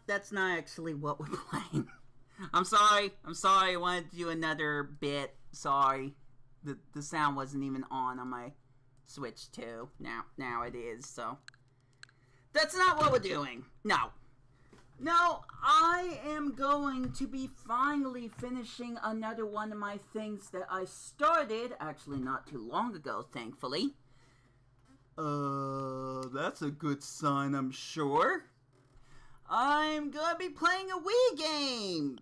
that's not actually what we're playing. I'm sorry, I wanted to do another bit. Sorry. The sound wasn't even on my Switch 2. Now it is, so. That's not what we're doing. No, I am going to be finally finishing another one of my things that I started, actually not too long ago, thankfully. That's a good sign, I'm sure. I'm gonna be playing a Wii game.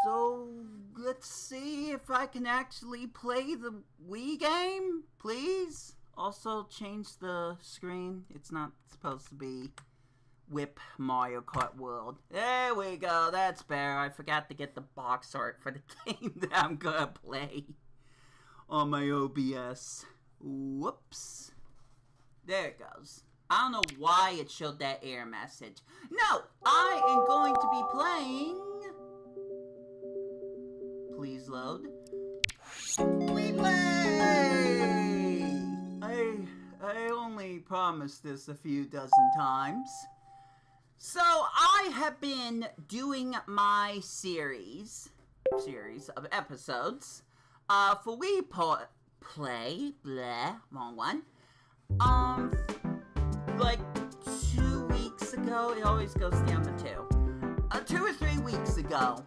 So, let's see if I can actually play the Wii game, please. Also, change the screen. It's not supposed to be Whip Mario Kart World. There we go, that's better. I forgot to get the box art for the game that I'm gonna play on my OBS. Whoops. There it goes. I don't know why it showed that error message. No, I am going to be playing... Please load. Wii Play! I only promised this a few dozen times. So, I have been doing my series of episodes for Wii Play, wrong one. Like 2 weeks ago, it always goes down to 2 or 3 weeks ago.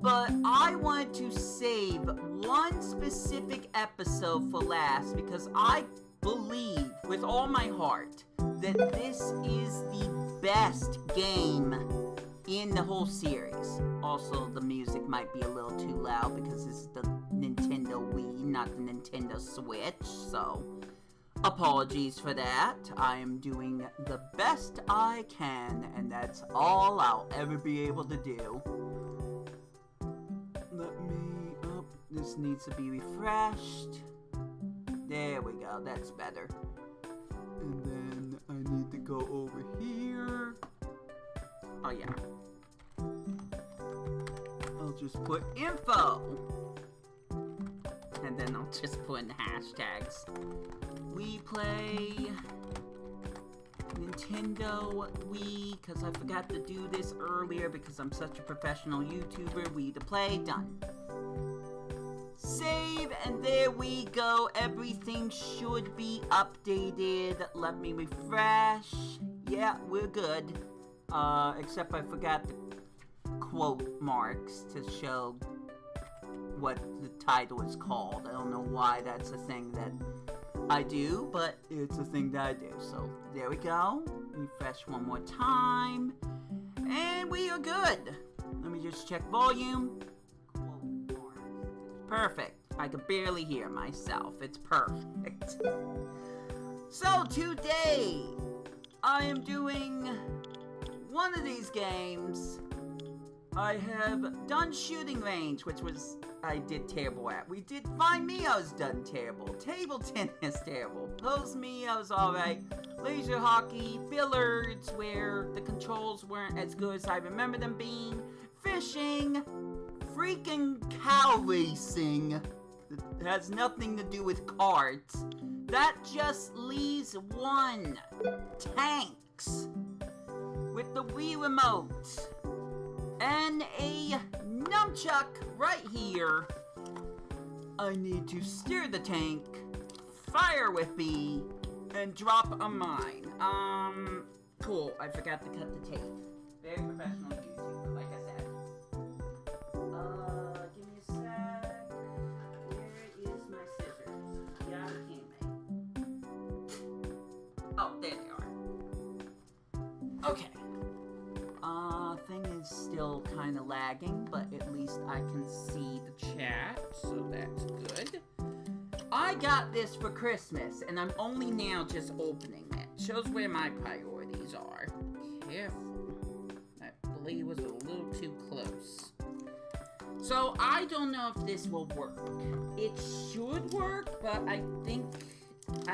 But I wanted to save one specific episode for last because I believe with all my heart that this is the best game in the whole series. Also, the music might be a little too loud because this is the Nintendo Wii, not the Nintendo Switch, so apologies for that. I am doing the best I can, and that's all I'll ever be able to do. This needs to be refreshed. There we go, that's better. And then I need to go over here. Oh yeah. I'll just put info. And then I'll just put in the hashtags. Wii Play Nintendo Wii, because I forgot to do this earlier because I'm such a professional YouTuber. Wii2PLAY, done. Save, and there we go. Everything should be updated. Let me refresh. Yeah, we're good. Except I forgot the quote marks to show what the title is called. I don't know why that's a thing that I do, but it's a thing that I do. So there we go. Refresh one more time. And we are good. Let me just check volume. Perfect. I could barely hear myself. It's perfect. So today, I am doing one of these games. I have done Shooting Range, which was I did terrible at. We did Find Me, I was done terrible. Table tennis, terrible. Pose Me, I was alright. Laser hockey, billiards, where the controls weren't as good as I remember them being. Fishing, freaking cow racing. It has nothing to do with carts. That just leaves one. Tanks. With the Wii remote. And a nunchuck right here. I need to steer the tank, fire with B, and drop a mine. Cool. I forgot to cut the tape. Very professional YouTuber, like I said. Give me a sec. Where is my scissors? Yeah, I can't make. Oh, there they are. Okay. Thing is still kind of lagging, but at least I can see the chat, so that's good. I got this for Christmas, and I'm only now just opening it. Shows where my priorities are. Careful. That blade was a little too close. So, I don't know if this will work. It should work, but I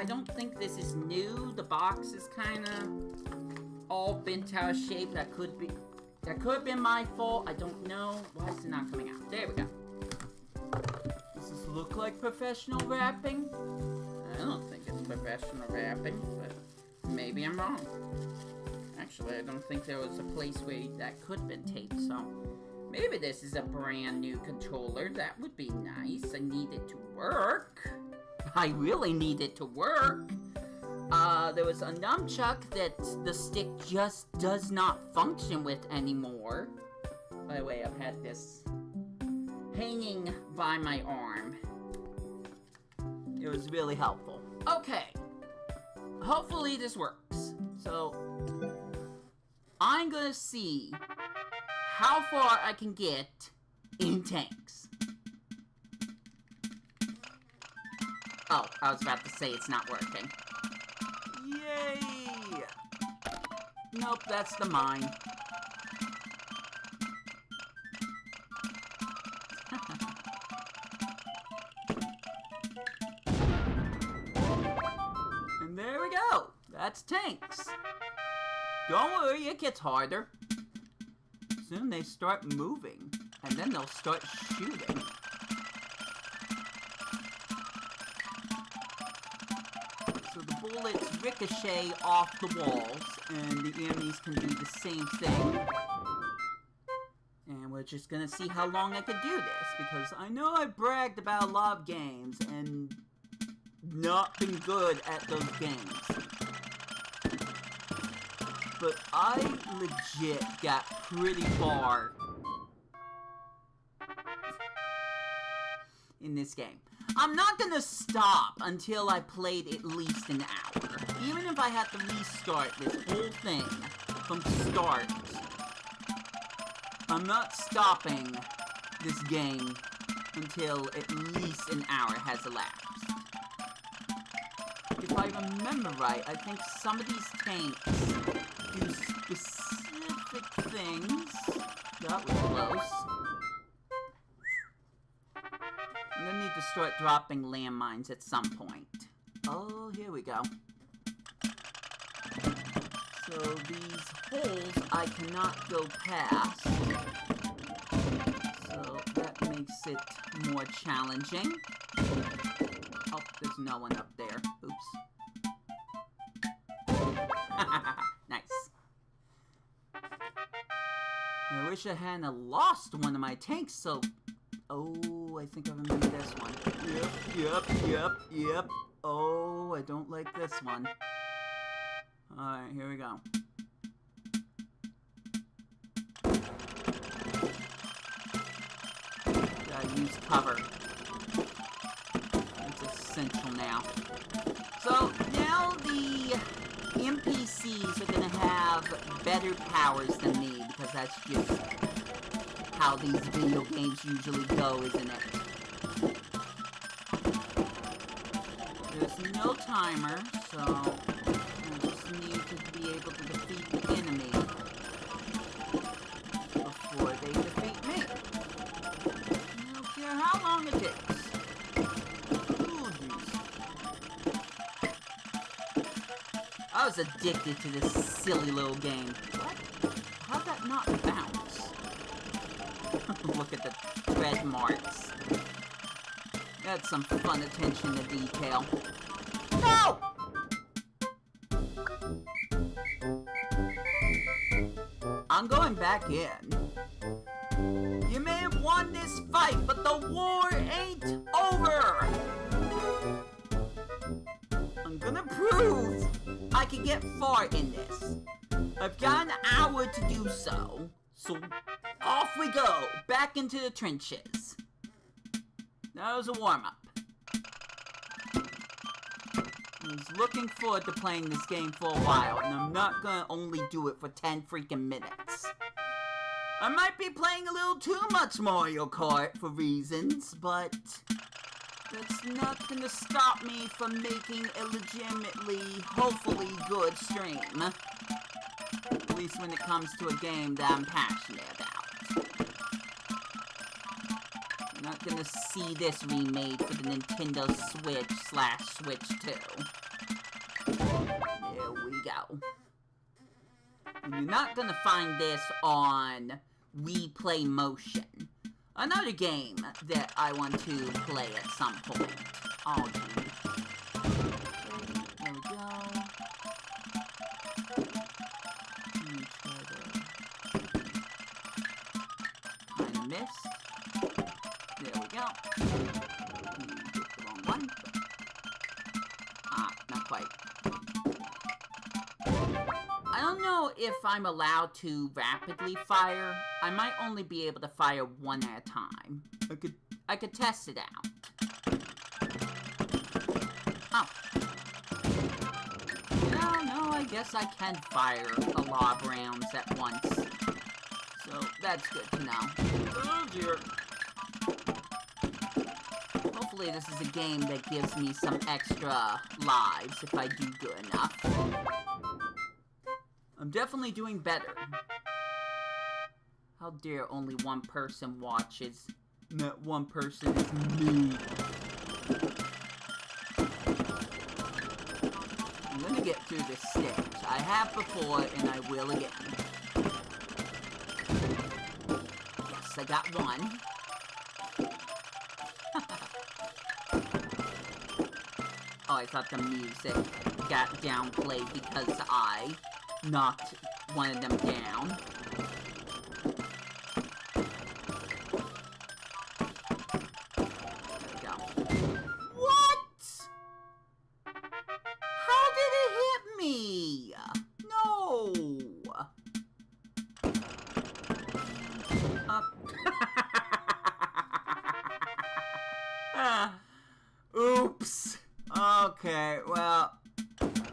don't think this is new. The box is kind of all bent out of shape. That could have been my fault. I don't know. Why is it not coming out? There we go. Does this look like professional wrapping? I don't think it's professional wrapping, but maybe I'm wrong. actually. I don't think there was a place where that could have been taped, so... Maybe this is a brand new controller. That would be nice. I need it to work. I really need it to work. There was a nunchuck that the stick just does not function with anymore. By the way, I've had this hanging by my arm. It was really helpful. Okay. Hopefully this works. So, I'm gonna see how far I can get in tanks. Oh, I was about to say it's not working. Yay! Nope, that's the mine. And there we go. That's tanks. Don't worry, it gets harder. Soon they start moving, and then they'll start shooting. So the bullets ricochet off the walls, and the enemies can do the same thing. And we're just gonna see how long I can do this, because I know I bragged about a lot of games, and not been good at those games. But I legit got pretty far in this game. I'm not gonna stop until I played at least an hour. Even if I have to restart this whole thing from start, I'm not stopping this game until at least an hour has elapsed. If I remember right, I think some of these tanks do specific things. That was close. I'm gonna need to start dropping landmines at some point. Oh, here we go. So these holes I cannot go past. So that makes it more challenging. Oh, there's no one up there. Oops. Nice. I wish I hadn't lost one of my tanks, so... Oh, I think I remember this one. Yep. Oh, I don't like this one. Alright, here we go. Gotta use cover. It's essential now. So, now the NPCs are gonna have better powers than me, because that's just how these video games usually go, isn't it? There's no timer, so I just need to be able to defeat the enemy before they defeat me. I don't care how long it takes. Ooh, jeez. I was addicted to this silly little game. What? How'd that not bounce? Look at the tread marks. That's some fun attention to detail. No! I'm going back in. You may have won this fight, but the war ain't over! I'm gonna prove I can get far in this. I've got an hour to do so. So, off we go, back into the trenches. That was a warm-up. I was looking forward to playing this game for a while, and I'm not gonna only do it for 10 freaking minutes. I might be playing a little too much Mario Kart for reasons, but that's not gonna stop me from making a legitimately, hopefully good stream. At least when it comes to a game that I'm passionate about. I'm not gonna see this remade for the Nintendo Switch/Switch 2. There we go. And you're not gonna find this on Wii Play Motion. Another game that I want to play at some point. Oh, geez. There we go. There we go. Get the wrong one. Ah, not quite. I don't know if I'm allowed to rapidly fire. I might only be able to fire one at a time. I could test it out. Oh. No, I guess I can fire a lot of rounds at once. So, that's good to know. Oh dear. Hopefully this is a game that gives me some extra lives if I do good enough. I'm definitely doing better. How dare only one person watches. And that one person is me. I'm gonna get through this stage. I have before, and I will again. Yes, I got one. Oh, I thought the music got downplayed because I knocked one of them down. There we go. What? How did it hit me? No. Oops. Okay, well,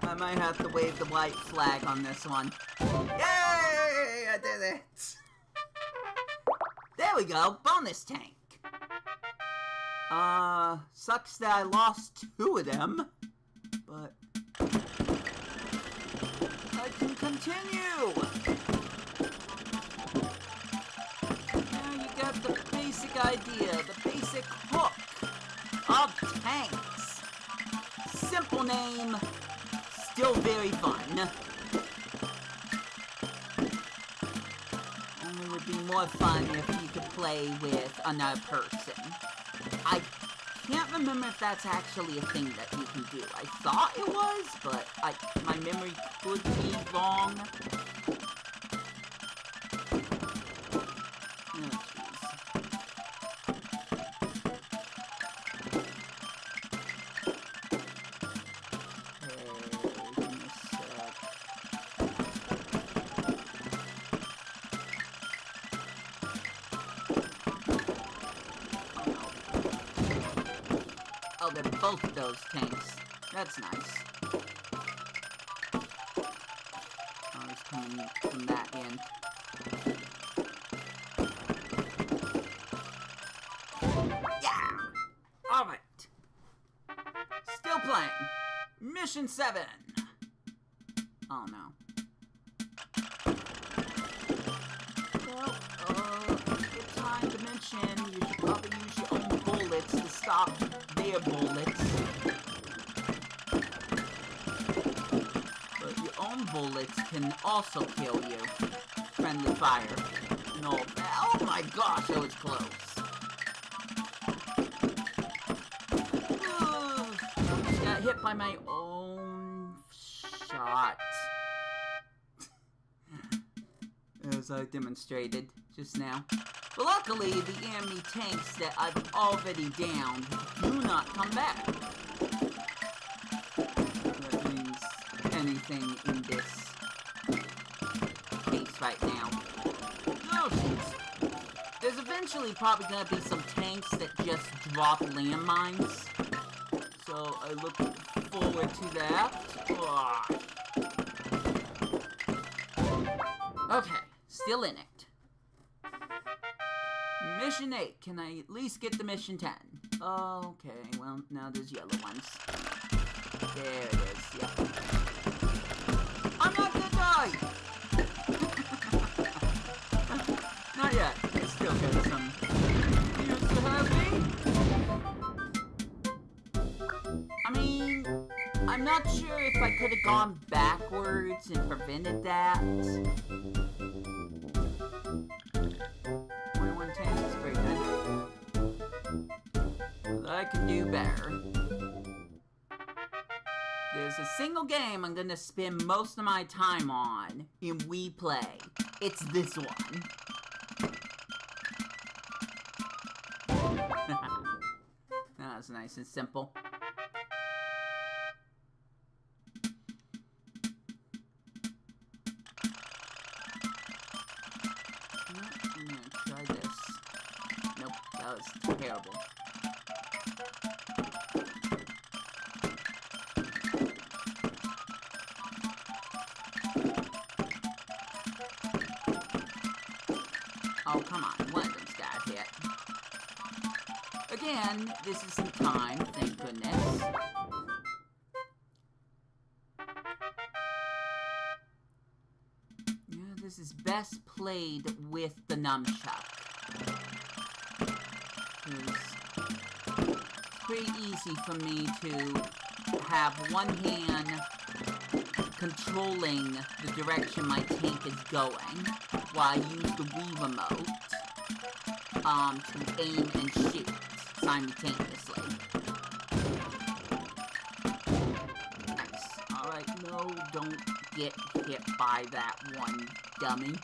I might have to wave the white flag on this one. Yay! I did it! There we go, bonus tank. Sucks that I lost 2 of them, but I can continue. Now you got the basic idea, the basic hook of tanks. Simple name, still very fun. Only would be more fun if you could play with another person. I can't remember if that's actually a thing that you can do. I thought it was, but my memory could be wrong. Oh, they're both of those tanks. That's nice. Oh, he's coming from that end. Yeah! Alright. Still playing. Mission 7. Oh, no. Well, good time to mention, you should probably use your own bullets to stop their bullets. But your own bullets can also kill you. Friendly fire. No. Oh my gosh, that was close. Almost got hit by my own shot. As I demonstrated just now. But luckily, the enemy tanks that I've already downed do not come back. That means anything in this case right now. Oh, jeez. There's eventually probably going to be some tanks that just drop landmines. So I look forward to that. Okay, still in it. Mission 8. Can I at least get to mission 10? Okay, well, now there's yellow ones. There it is, yep. I'm not gonna die! Not yet. I still got some years to have me. I mean, I'm not sure if I could have gone backwards and prevented that. 21 tanks is pretty good. But I can do better. There's a single game I'm gonna spend most of my time on in Wii Play. It's this one. nice and simple. I'm gonna try this. Nope, that was terrible. Oh, come on, one of them's got hit. Again, this is in time, thank goodness. Yeah, this is best played with the nunchuck. It's pretty easy for me to have one hand controlling the direction my tank is going, while I use the Wii remote to aim and shoot simultaneously. Nice. Alright, no, don't get hit by that one, dummy.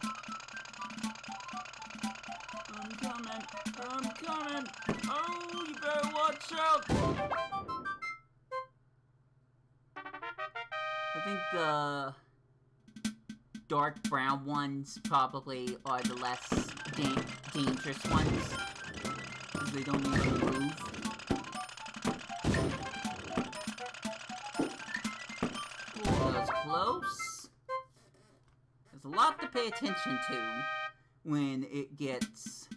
I'm coming. Oh, you better watch out. I think the dark brown ones probably are the less dangerous ones, because they don't even move. Ooh, that was close. There's a lot to pay attention to when it gets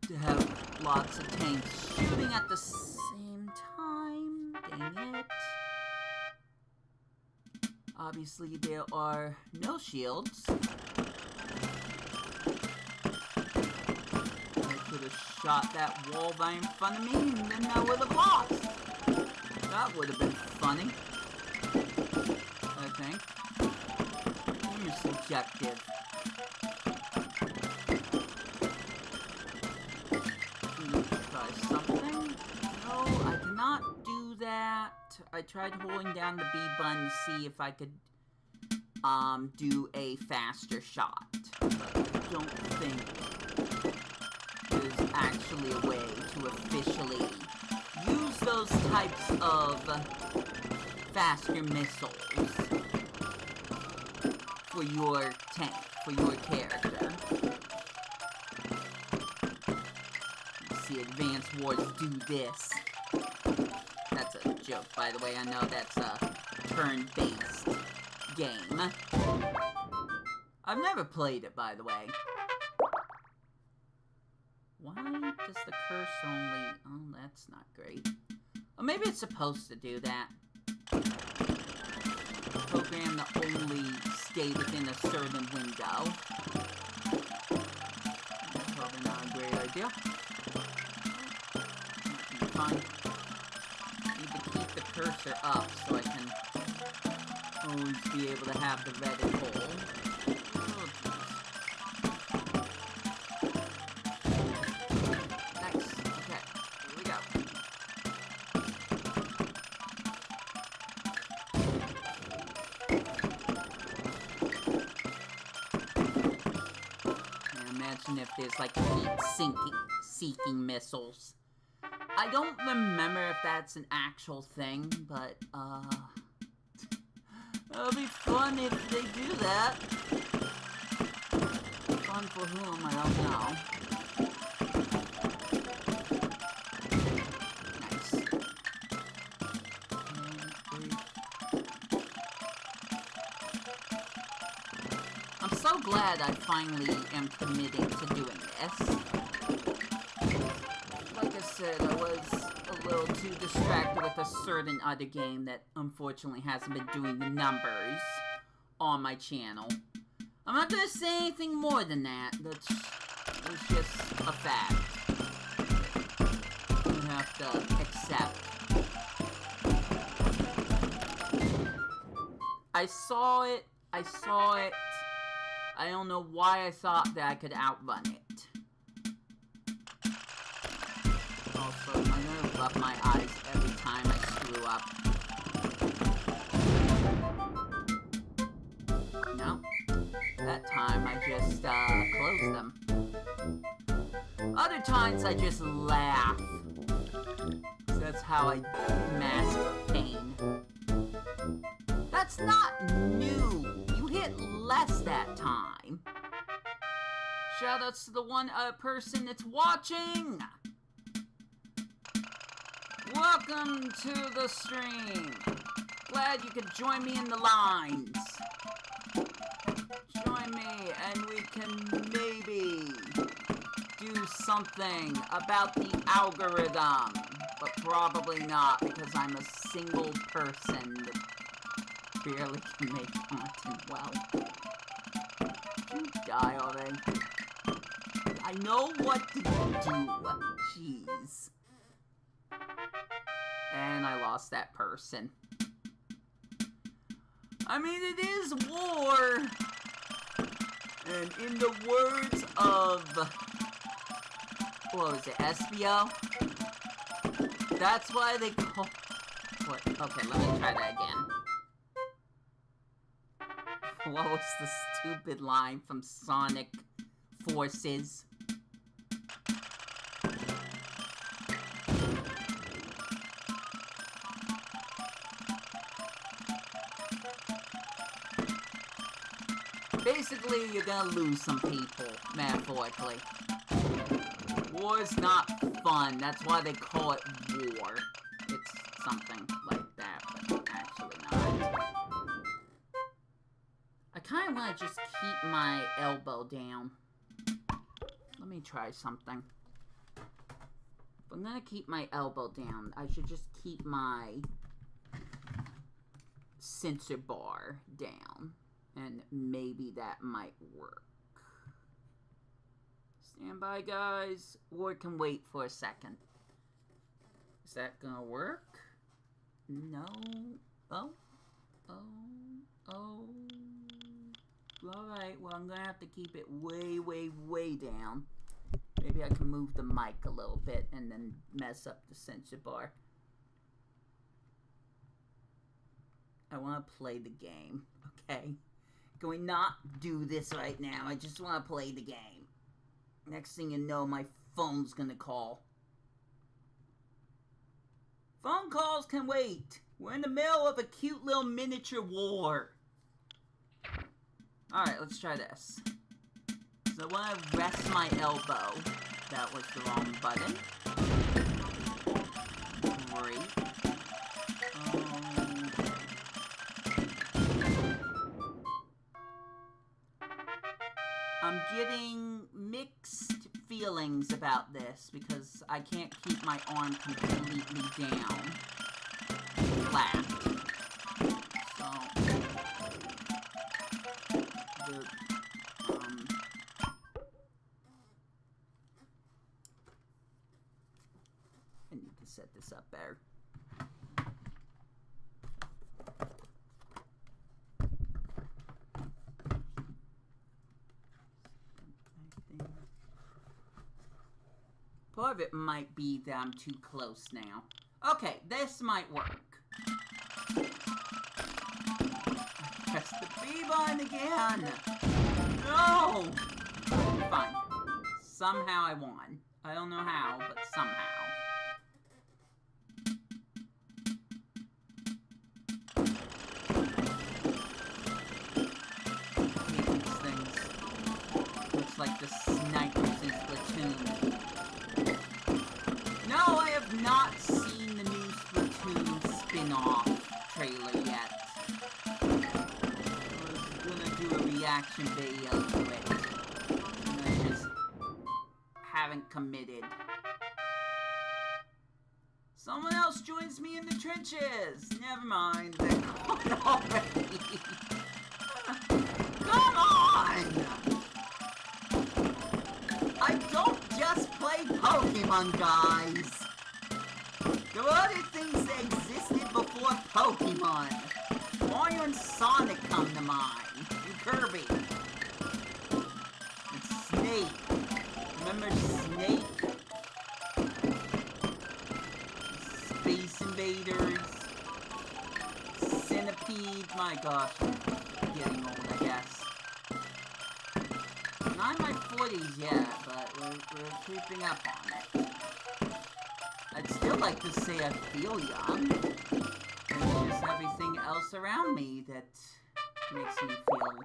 to have lots of tanks shooting at the same time. Dang it. Obviously, there are no shields. I could have shot that wall right in front of me, and then I would have lost. That would have been funny. I think. You're subjective. Try something. No, I cannot do that. I tried holding down the B button to see if I could do a faster shot, but I don't think there's actually a way to officially use those types of faster missiles for your tank, for your character. See, Advanced Wars do this. That's a joke, by the way. I know that's a turn-based game. I've never played it, by the way. Why does the cursor only... Oh, that's not great. Or maybe it's supposed to do that. Program to only stay within a certain window. That's probably not a great idea. Might be fine. The cursor up so I can always be able to have the red and hole. Oh, nice. Okay, here we go. Now imagine if there's like heat-seeking missiles. I don't remember if that's an actual thing, but, it'll be fun if they do that. Fun for whom, I don't know. Nice. I'm so glad I finally am committing to doing this. Like I said, I was a little too distracted with a certain other game that unfortunately hasn't been doing the numbers on my channel. I'm not gonna say anything more than that. That's just a fact. You have to accept. I saw it. I don't know why I thought that I could outrun it. Also, I'm gonna rub my eyes every time I screw up. No. That time I just, closed them. Other times I just laugh That's how I mask pain. That's not new. You hit less that time. Shoutouts to the one person that's watching. Welcome to the stream. Glad you could join me in the lines. Join me and we can maybe do something about the algorithm. But probably not because I'm a single person that barely can make content well. Did you die already? I know what to do. Jeez. And I lost that person. I mean, it is war. And in the words of, what was it, SBO? That's why they call... What? Okay, let me try that again. What was the stupid line from Sonic Forces? Basically, you're gonna lose some people, metaphorically. War's not fun, that's why they call it war. It's something like that, but actually not. I kinda wanna just keep my elbow down. Let me try something. If I'm gonna keep my elbow down, I should just keep my sensor bar down. And maybe that might work. Stand by, guys. Or it can wait for a second. Is that gonna work? No. Oh. Alright, well, I'm gonna have to keep it way, way, way down. Maybe I can move the mic a little bit and then mess up the sensor bar. I want to play the game, okay? Can we not do this right now? I just want to play the game. Next thing you know, my phone's gonna call. Phone calls can wait. We're in the middle of a cute little miniature war. Alright, let's try this. So I want to rest my elbow. That was the wrong button. Great. I'm getting mixed feelings about this because I can't keep my arm completely down. Flat. So, I need to set this up better. Part of it might be that I'm too close now. Okay, this might work. Press the B button again! No! Fine. Somehow I won. I don't know how, but somehow. These things. Looks like the snipers in Splatoon. No, I have not seen the new Splatoon spin-off trailer yet. I was gonna do a reaction video to it. And I just haven't committed. Someone else joins me in the trenches! Never mind, they're gone already. Come on! I don't just play Pokemon, guys! There were other things that existed before Pokemon. Mario and Sonic come to mind. And Kirby. And Snake. Remember Snake? Space Invaders. Centipede. My gosh, I'm getting old, I guess. Not in my 40s yet, but we're creeping up on it. I I'd still like to say I feel young. It's just everything else around me that makes me feel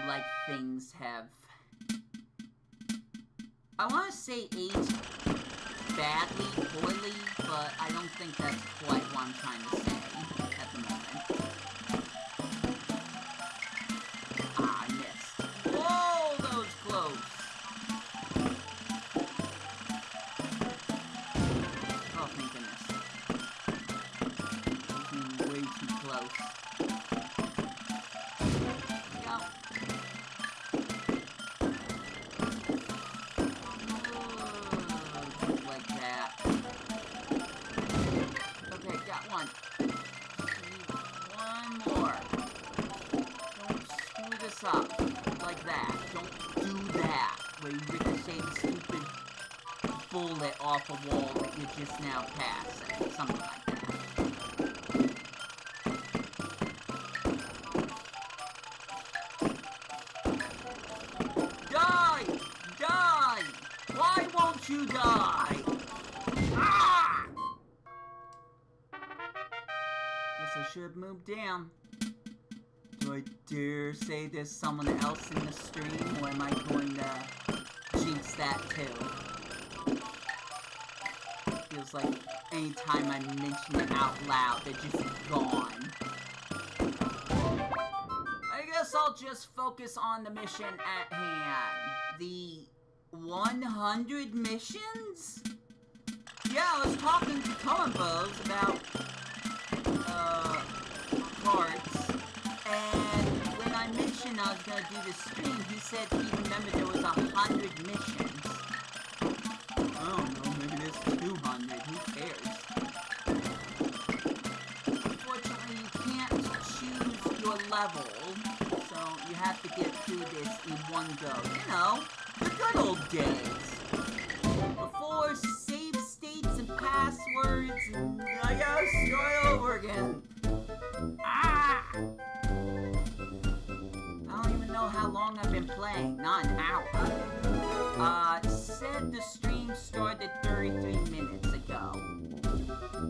like things have, I want to say aged badly, poorly, but I don't think that's quite what I'm trying to say at the moment. I missed. Whoa, that was close. Oh, thank goodness. That was way too close. Go. Like that. Okay, got one. One more. Don't screw this up like that. Don't do that, where you ricochet the stupid bullet off a wall that you just now passed. Something like that. Die! Die! Why won't you die? Ah! Guess I should have moved down. Do I dare say there's someone else in the stream, or am I going to jinx that too? Feels like anytime I mention it out loud, they're just gone. I guess I'll just focus on the mission at hand. The 100 missions? Yeah, I was talking to Combos about cards, and when I mentioned I was gonna do this stream, he said he remembered there was 100 missions. I don't know, maybe there's 200, who cares? Unfortunately, you can't choose your level, so you have to get through this in one go. You know, the good old days. Before save states and passwords, and I gotta start over again. Ah! I don't even know how long I've been playing. Not an hour. It said the stream started 33 minutes ago.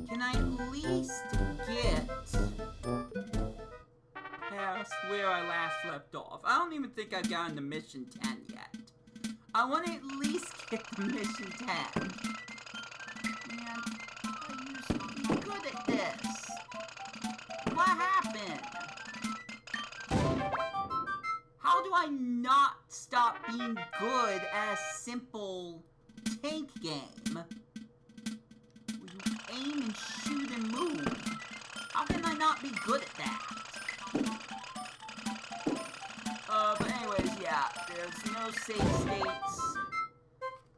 Can I at least get past where I last left off? I don't even think I've gotten to mission 10 yet. I want to at least get to mission 10. Man, I used to be good at this. What happened? How do I not stop being good at a simple tank game? Where you aim and shoot and move. How can I not be good at that? But anyways, yeah, there's no save states.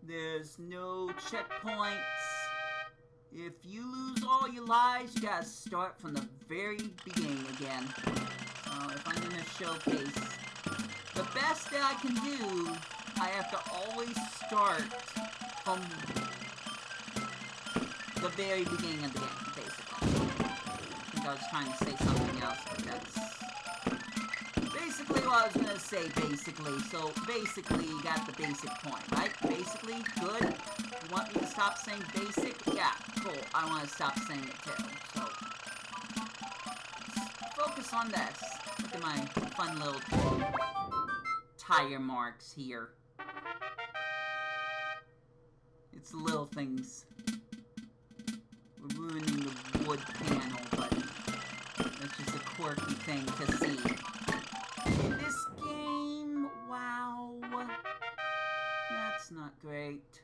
There's no checkpoints. If you lose all your lives, you gotta start from the very beginning again. So if I'm gonna showcase the best that I can do, I have to always start from the very beginning of the game, basically. I think I was trying to say something else, but that's basically what I was gonna say, basically. So basically, you got the basic point, right? Basically, good. You want me to stop saying basic? Yeah, cool. I want to stop saying it too. So, let's focus on this. Look at my fun little tire marks here. It's little things. We're ruining the wood panel, but that's just a quirky thing to see. In this game, wow. That's not great.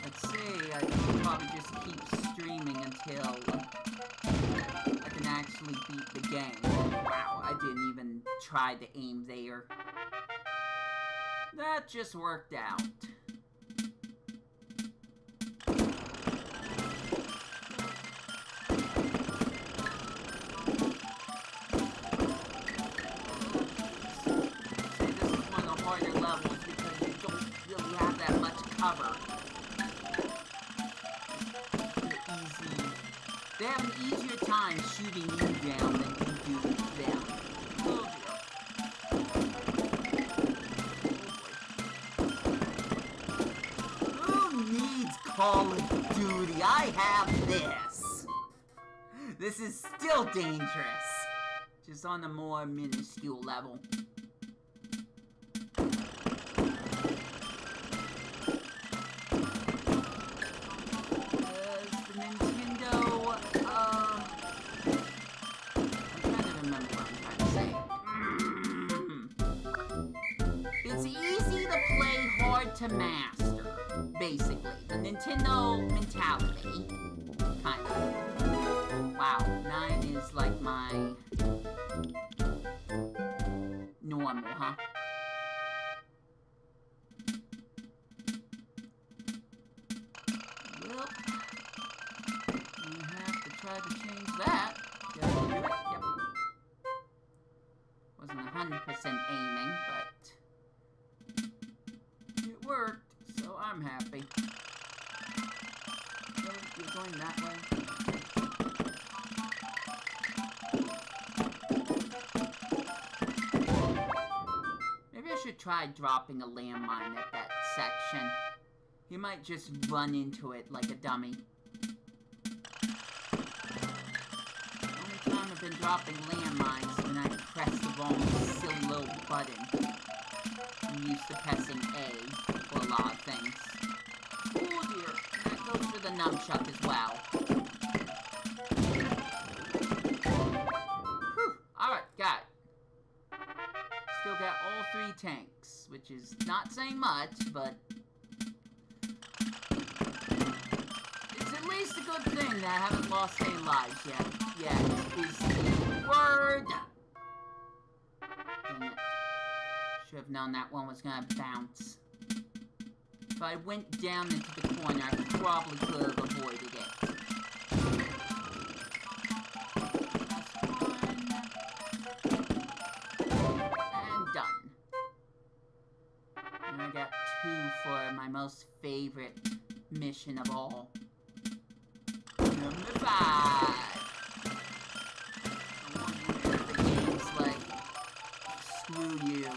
Let's see, I can probably just keep streaming until I can actually beat the game. Wow, I didn't even try to aim there. That just worked out. Cover. They have an easier time shooting you down than you do them. Oh dear. Call of Duty. I have this. This is still dangerous. Just on a more minuscule level. To master, basically. The Nintendo mentality. Kind of. Wow, 9 is like my normal, huh? Well, we have to try to change that. Yep. Wasn't 100% aiming, but worked, so I'm happy. So you're going that way. Maybe I should try dropping a landmine at that section. You might just run into it like a dummy. The only time I've been dropping landmines is when I press the wrong silly little button. I'm used to pressing A for a lot of things. Oh dear, and that goes for the nunchuck as well. Whew, alright, got it. Still got all 3 tanks, which is not saying much, but it's at least a good thing that I haven't lost any lives yet. Yeah, is the word. Dang it. Should have known that one was gonna bounce. If I went down into the corner, I probably could have avoided it. Last one. And done. And I got 2 for my most favorite mission of all. Number 5. The one where the game's like, screw you.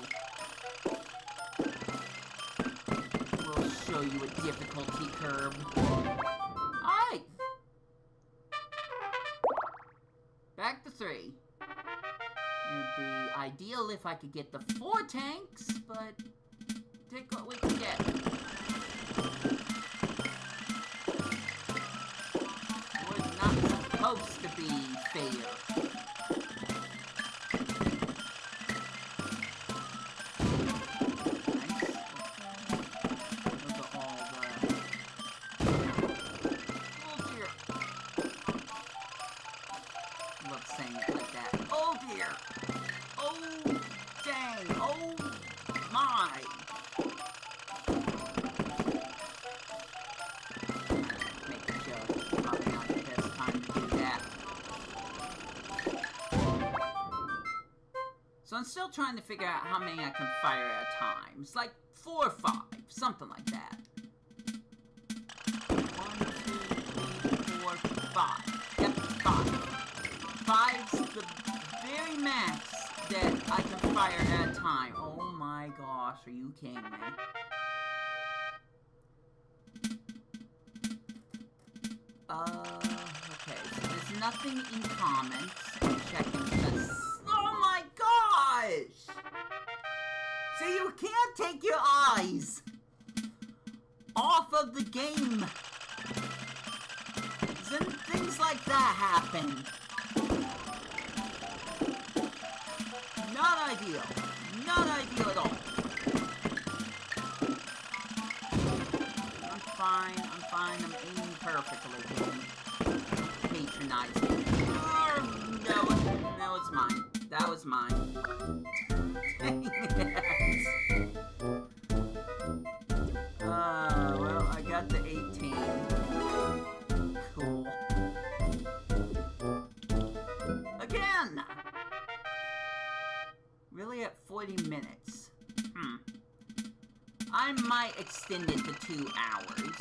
Show you a difficulty curve. Alright. Back to 3. It would be ideal if I could get the 4 tanks, but take what we can get. It was not supposed to be fair. So I'm still trying to figure out how many I can fire at a time. It's like 4 or 5, something like that. 1, 2, 3, 4, 5. Yep, 5. 5's the very max that I can fire at a time. Oh my gosh, are you kidding me? Okay, so there's nothing in comments. I'm checking because... Oh my gosh! So you can't take your eyes off of the game. Then things like that happen. Not ideal. Not ideal at all. I'm fine, I'm aiming perfectly. Patronizing. No, it's mine. That was mine. Well, I got the 18. Cool. Again! Really at 40 minutes? I might extend it to 2 hours.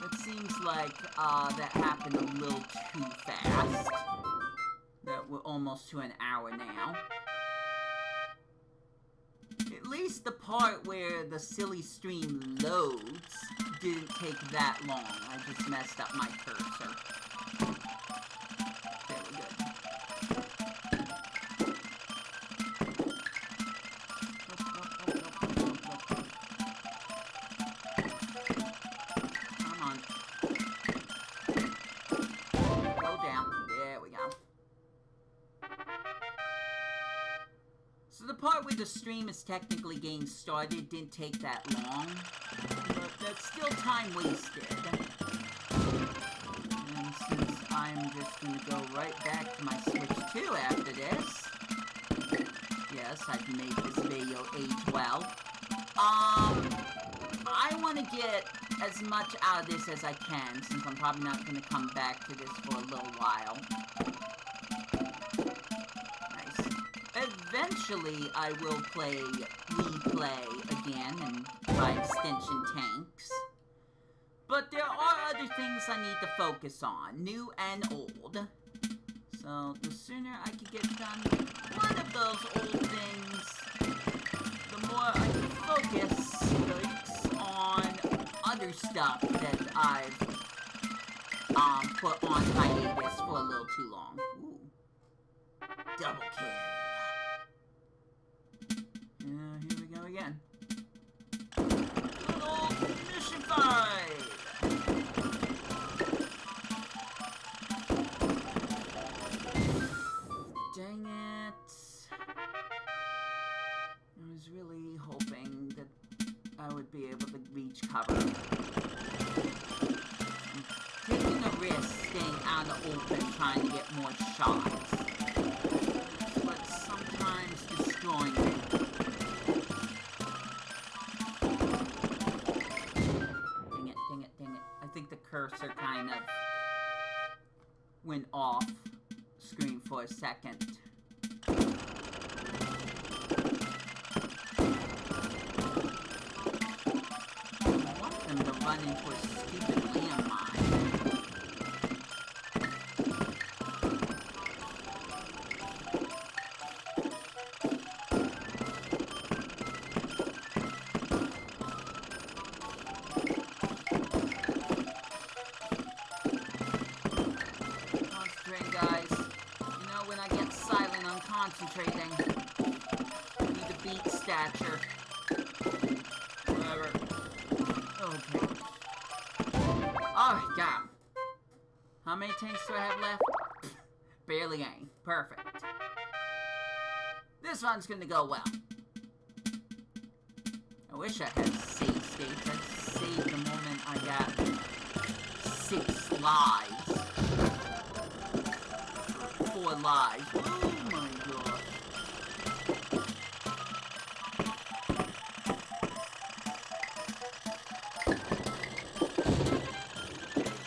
It seems like, that happened a little too fast. That we're almost to an hour now. At at least the part where the silly stream loads didn't take that long. I just messed up my cursor. There we go. Come on. Go down. There we go. So the part where the stream is technically getting started didn't take that long, but that's still time wasted. And since I'm just going to go right back to my Switch 2 after this, yes, I've made this video age well, I want to get as much out of this as I can, since I'm probably not going to come back to this for a little while. Eventually, I will play Wii Play again, and by extension, Tanks. But there are other things I need to focus on, new and old. So, the sooner I can get done with one of those old things, the more I can focus on other stuff that I've put on hiatus for a little too long. Ooh. Double kill. Here we go again. Good old Mission 5! Dang it. I was really hoping that I would be able to reach cover. I'm taking a risk staying out of the open trying to get more shots. But sometimes destroying me. I think the cursor kind of went off screen for a second. I want them to run into a stupid landmine. Concentrating. Need to beat stature. Whatever. Okay. Alright, down. How many tanks do I have left? Barely any. Perfect. This one's gonna go well. I wish I had save states. I'd save the moment I got 6 lives. 4 lives. Oh my gosh.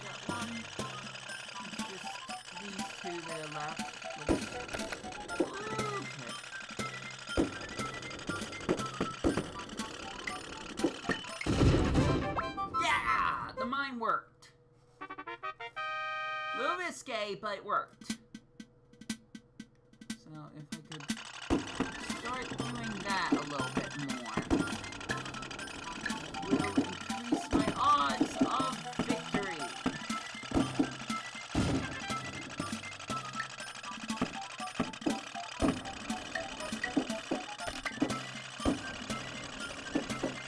Got one. Just these 2 that are left. Okay. Yeah! The mine worked. A little risque, but it worked. So if I could start doing that a little bit more, it will increase my odds of victory.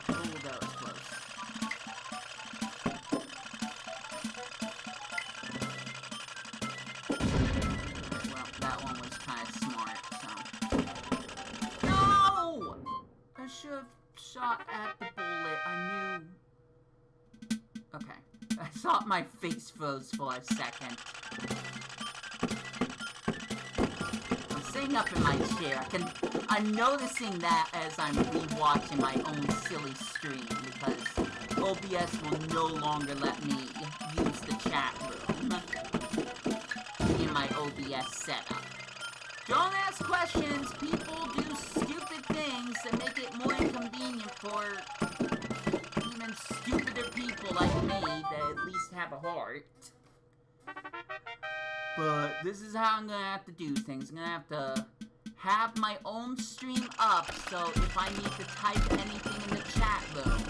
Oh, that was close. Well, that one was kind of smart, so. No! I should have shot at the bullet. I knew. Okay. I thought my face froze for a second. I'm sitting up in my chair. I'm noticing that as I'm rewatching my own silly stream because OBS will no longer let me use the chat room in my OBS setup. Don't ask questions. People do stupid things that make it more inconvenient for even stupider people like me that at least have a heart. But this is how I'm gonna have to do things. I'm gonna have to have my own stream up, so if I need to type anything in the chat room,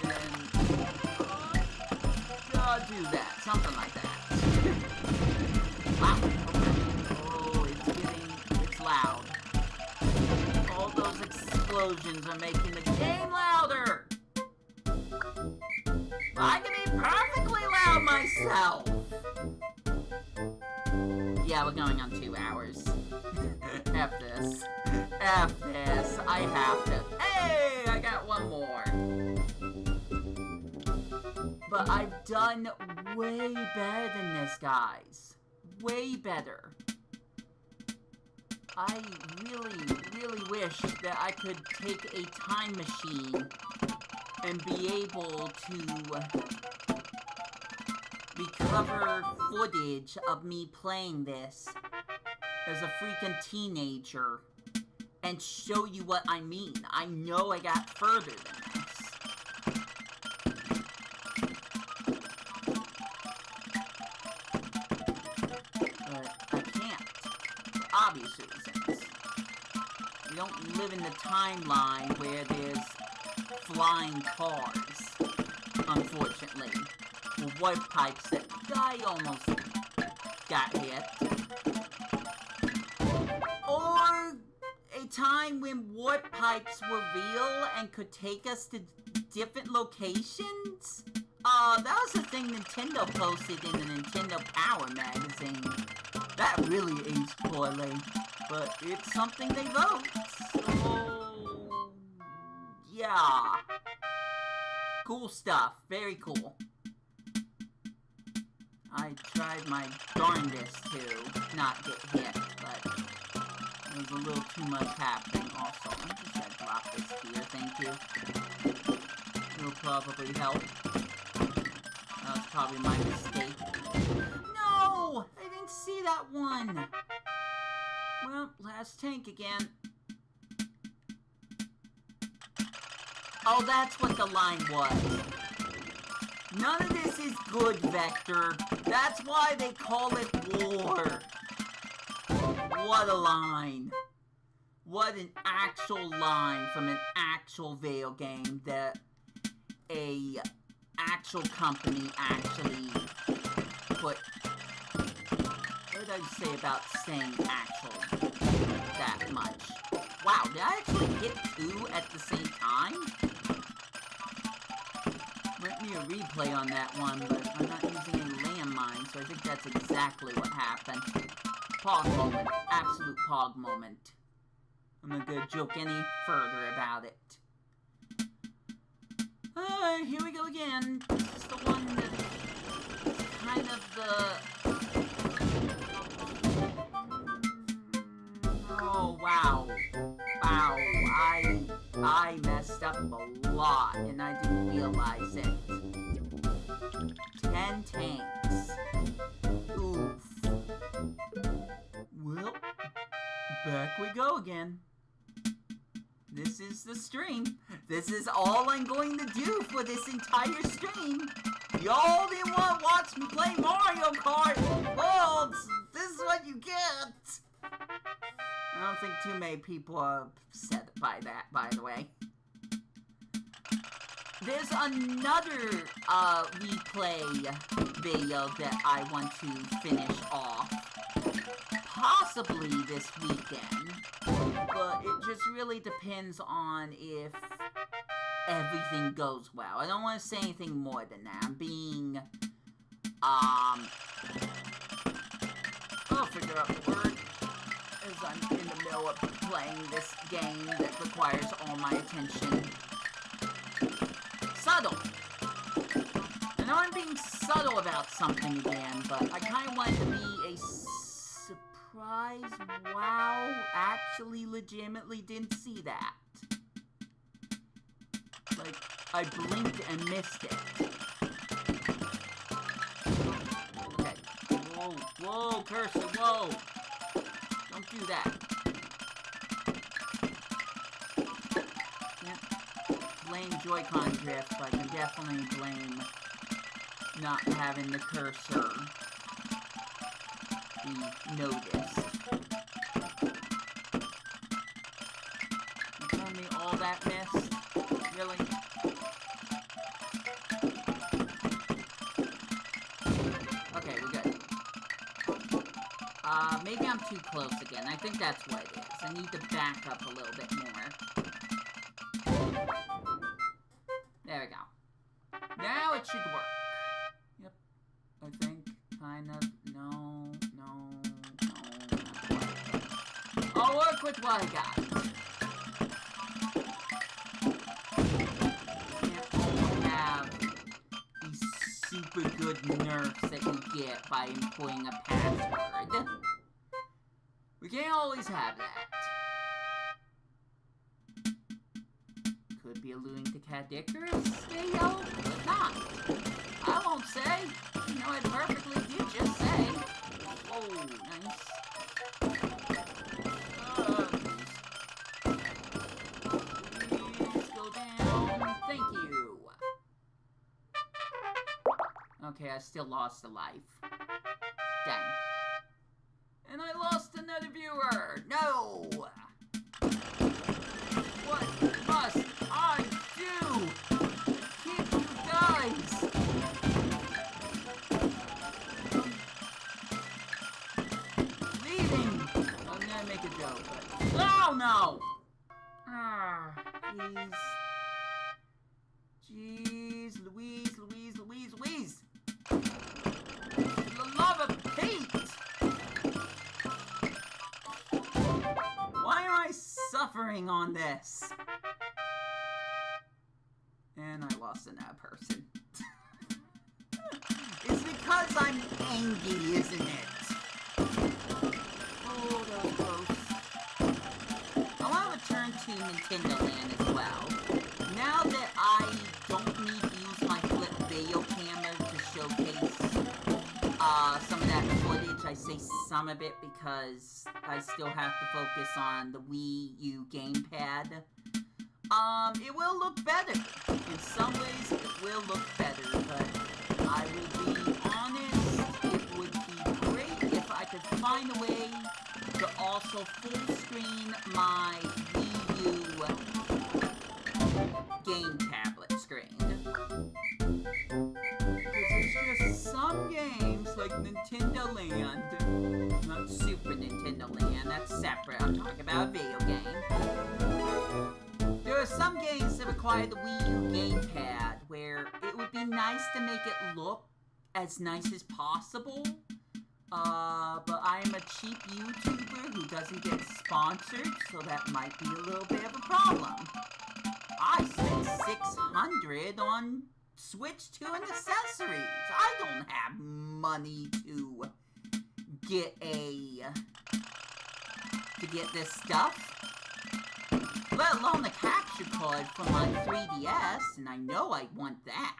then I'll do that. Something like that. Wow. Okay. Oh, it's loud. All those explosions are making the game louder. I can be perfectly loud myself. Yeah, we're going on 2 hours. F this. F this. I have to. Hey, I got one more. But I've done way better than this, guys. Way better. I really wish that I could take a time machine and be able to recover footage of me playing this as a freaking teenager and show you what I mean. I know I got further than this. But I can't, for obvious reasons. We don't live in the timeline where there's flying cars, unfortunately. Or warp pipes that I almost got hit. Or a time when warp pipes were real and could take us to different locations. That was a thing Nintendo posted in the Nintendo Power magazine. That really aged poorly, but it's something they wrote, so yeah. Cool stuff, very cool. I tried my darndest to not get hit, but there was a little too much happening also. I'm just gonna drop this here, thank you. It'll probably help. That was probably my mistake. No! I didn't see that one! Well, last tank again. Oh, that's what the line was. None of this is good, Vector. That's why they call it war. What a line. What an actual line from an actual video game that a actual company actually put. What did I say about saying actual that much? Wow, did I actually hit 2 at the same time? Might be a replay on that one, but I'm not using a landmine, so I think that's exactly what happened. Pog moment. Absolute pog moment. I'm not gonna joke any further about it. Alright, here we go again. This is the one that's kind of the... Oh, wow. Wow, I messed up a lot, and I didn't realize it. 10 tanks. Oof. Well, back we go again. This is the stream. This is all I'm going to do for this entire stream. Y'all didn't want to watch me play Mario Kart Worlds. This is what you get. I don't think too many people are upset by that, by the way. There's another Wii Play video that I want to finish off. Possibly this weekend. But it just really depends on if everything goes well. I don't want to say anything more than that. I'm being, I'll figure out the word. As I'm in the middle of playing this game that requires all my attention. Subtle. I know I'm being subtle about something again, but I kind of want it to be a surprise. Wow, actually legitimately didn't see that. Like, I blinked and missed it. Okay. Whoa, whoa, cursor, whoa. Don't do that. Can't blame Joy-Con drift, but I can definitely blame not having the cursor be noticed. Maybe I'm too close again. I think that's what it is. I need to back up a little bit more. There we go. Now it should work. Yep. I think. Kind of. No. I'll work with what I got. Can't have these super good nerfs that you get by employing a password. We can't always have that. Could be alluding to Cat Icarus, Mayo, but not. I won't say. You know, I perfectly did just say. Oh, nice. Please go down. Thank you. Okay, I still lost a life. Dang. And I lost another viewer! No! What must I do to keep you guys? Leaving! I'm gonna make a joke, but... Oh, no! Ah, jeez. Jeez, Louise! For the love of Pete! Why am I suffering on this? And I lost another person. It's because I'm angry, isn't it? Oh, that was close. I want to return to Nintendo Land as well. Now that I don't need to use my flip video camera to showcase some of that footage, I say some of it because I still have to focus on the Wii U gamepad. It will look better. In some ways, it will look better, but I will be honest, it would be great if I could find a way to also full screen my Wii U game tablet screen. There's just some games like Nintendo Land, not Super Nintendo Land, that's separate, I'm talking about a video game. There are some games that require the Wii U gamepad where it would be nice to make it look as nice as possible, but I am a cheap YouTuber who doesn't get sponsored, so that might be a little bit of a problem. I spent $600 on Switch 2 and accessories. I don't have money to get this stuff. Let alone the capture card for my 3DS, and I know I want that.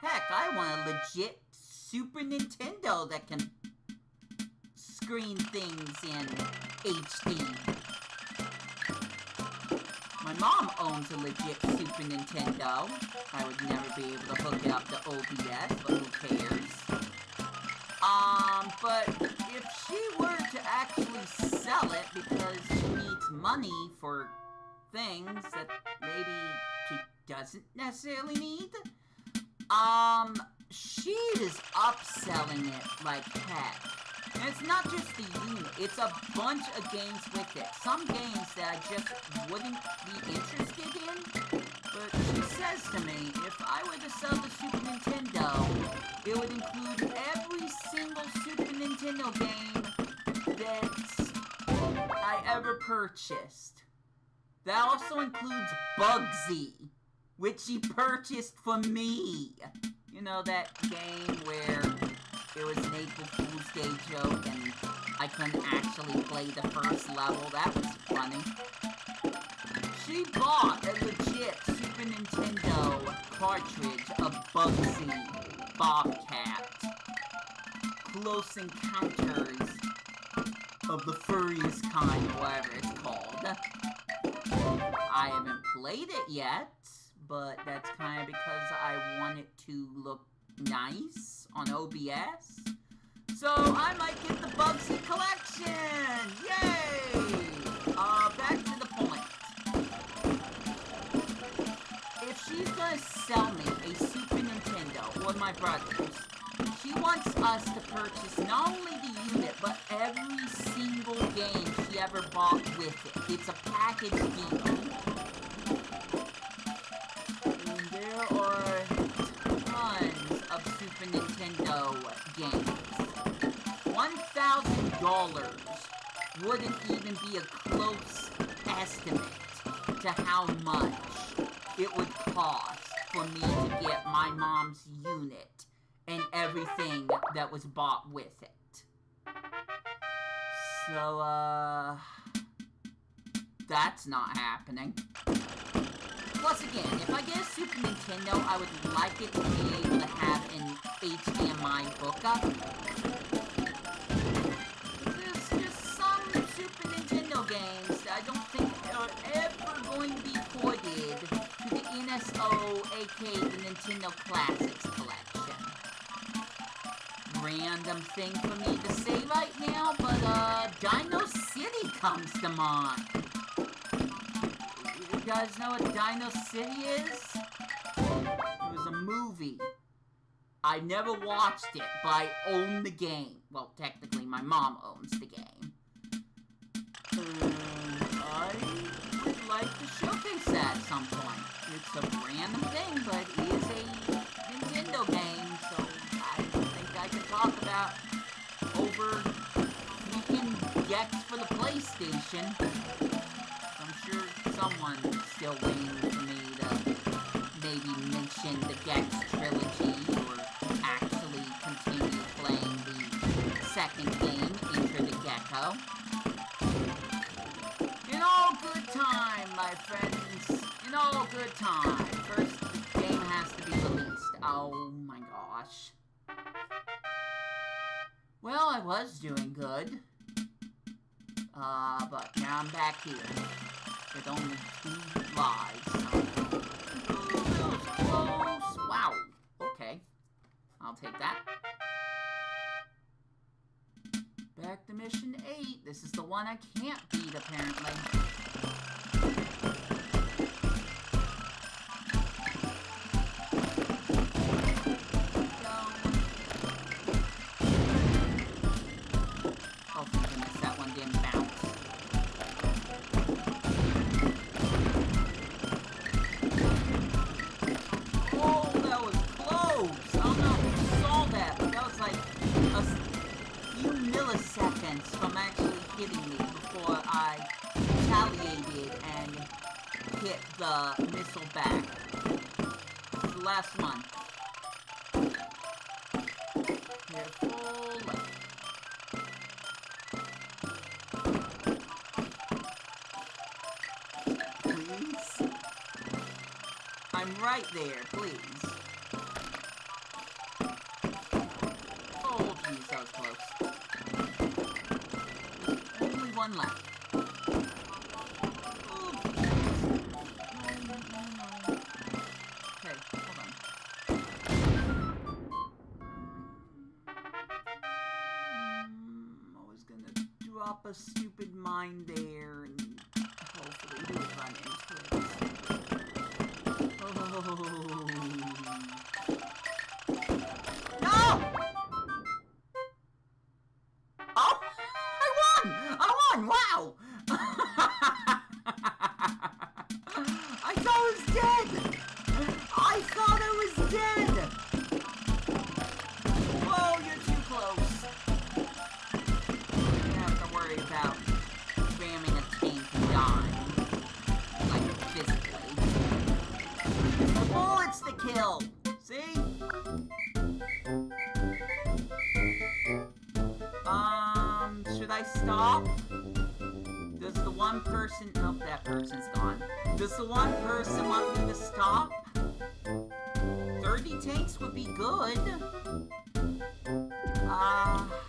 Heck, I want a legit Super Nintendo that can screen things in HD. My mom owns a legit Super Nintendo. I would never be able to hook it up to OBS, but who cares? But if she were to actually sell it because she needs money for things that maybe she doesn't necessarily need, she is upselling it like heck. And it's not just the unit, it's a bunch of games with it. Some games that I just wouldn't be interested in, but she says to me, if I were to sell the Super Nintendo, it would include every single Super Nintendo game that I ever purchased. That also includes Bugsy, which she purchased for me. You know, that game where it was an April Fool's Day joke and I couldn't actually play the first level? That was funny. She bought a legit Super Nintendo cartridge of Bugsy, Bobcat, Close Encounters of the Furriest Kind, whatever it's called. I haven't played it yet, but that's kind of because I want it to look nice on OBS. So I might get the Bugsy collection! Yay! Back to the point. If she's gonna sell me a Super Nintendo, or my brother's, she she wants us to purchase not only the unit, but every single game she ever bought with it. It's a package deal. And there are tons of Super Nintendo games. $1,000 wouldn't even be a close estimate to how much it would cost for me to get my mom's unit and everything that was bought with it. So, that's not happening. Plus, again, if I get a Super Nintendo, I would like it to be able to have an HDMI hookup. There's just some Super Nintendo games that I don't think are ever going to be ported to the NSO, aka the Nintendo Classics Collection. Random thing for me to say right now, but Dino City comes to mind. You guys know what Dino City is? It was a movie. I never watched it, but I own the game. Well, technically, my mom owns the game. I would like to showcase that at some point. It's a random thing, but it is a Nintendo game, so I think I can talk about over freaking Gex for the PlayStation. I'm sure someone's still waiting for me to maybe mention the Gex trilogy or actually continue playing the second game, Enter the Gecko. In all good time, my friends. In all good time. First, the game has to be released. Oh my gosh. Well, I was doing good. But now I'm back here. With only 2 lives. Ooh, that was close. Wow. Okay. I'll take that. Back to mission 8. This is the one I can't beat, apparently. Oh, for goodness, that one didn't bounce. Oh, that was close! I don't know if you saw that, but that was like a few milliseconds from actually hitting me before I retaliated and hit the missile back. This is the last one. Careful left. Please? I'm right there, please. Oh, geez, that was close. Only one left. Oh, no. Okay, hold on. I was gonna drop a stupid mine there and hopefully he would run into it. Oh. No! Oh! I won! Wow! I thought I was dead! I thought I was dead! Whoa, you're too close. You don't have to worry about ramming a tank and dying. Like, physically. The bullet's the kill! See? Should I stop? Does the one person... Nope, that person's gone. Does the one person want me to stop? 30 tanks would be good.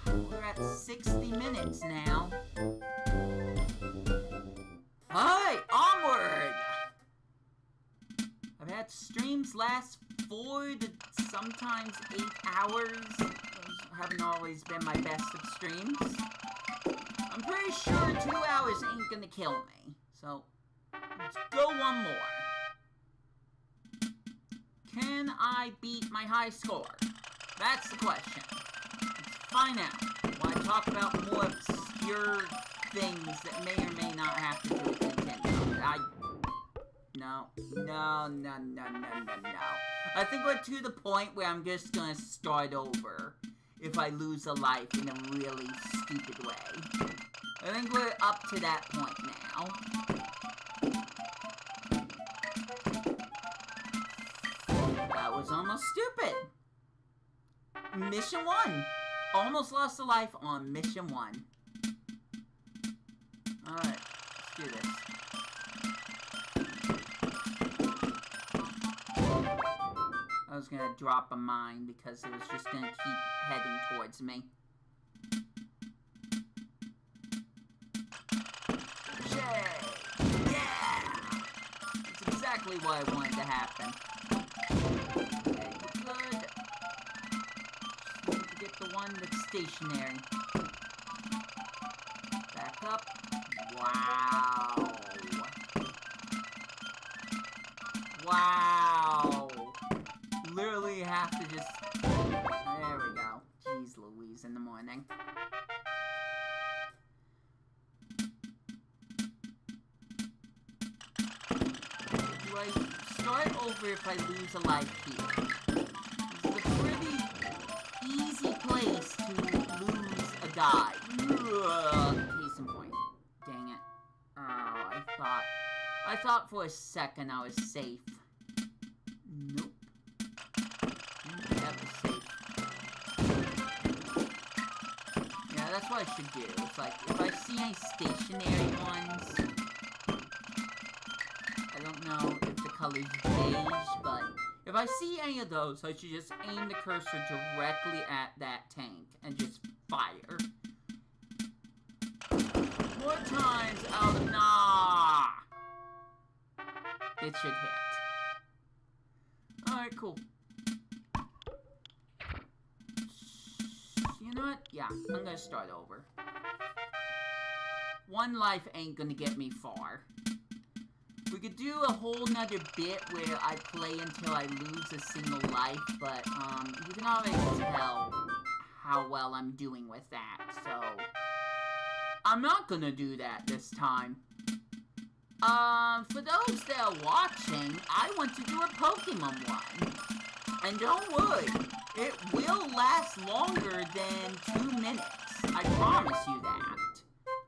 We're at 60 minutes now. Alright, onward! I've had streams last 4 to sometimes 8 hours. Those haven't always been my best of streams. I'm pretty sure 2 hours ain't gonna kill me. So, let's go one more. Can I beat my high score? That's the question. Let's find out. While I talk about more obscure things that may or may not have to do with Nintendo. No. I think we're to the point where I'm just gonna start over if I lose a life in a really stupid way. I think we're up to that point now. That was almost stupid. Mission 1. Almost lost a life on Mission 1. Alright, let's do this. I was gonna drop a mine because it was just gonna keep heading towards me. Yay! Yeah! That's exactly what I wanted to happen. Okay, good. Just need to get the one that's stationary. Back up. Wow. Wow. Literally have to just... There we go. Jeez Louise in the morning. Do I start over if I lose a life here? This is a pretty easy place to lose a guy. Case in point. Dang it. Oh, I thought for a second I was safe. Nope. That was safe. Yeah, that's what I should do. It's like, if I see any stationary ones, I don't know if the color's beige, but if I see any of those, I should just aim the cursor directly at that tank and just fire. More times out of nah! It should hit. Alright, cool. You know what? Yeah, I'm gonna start over. One life ain't gonna get me far. We could do a whole nother bit where I play until I lose a single life, but, you can always tell how well I'm doing with that, so... I'm not gonna do that this time. For those that are watching, I want to do a Pokemon one. And don't worry, it will last longer than 2 minutes. I promise you that.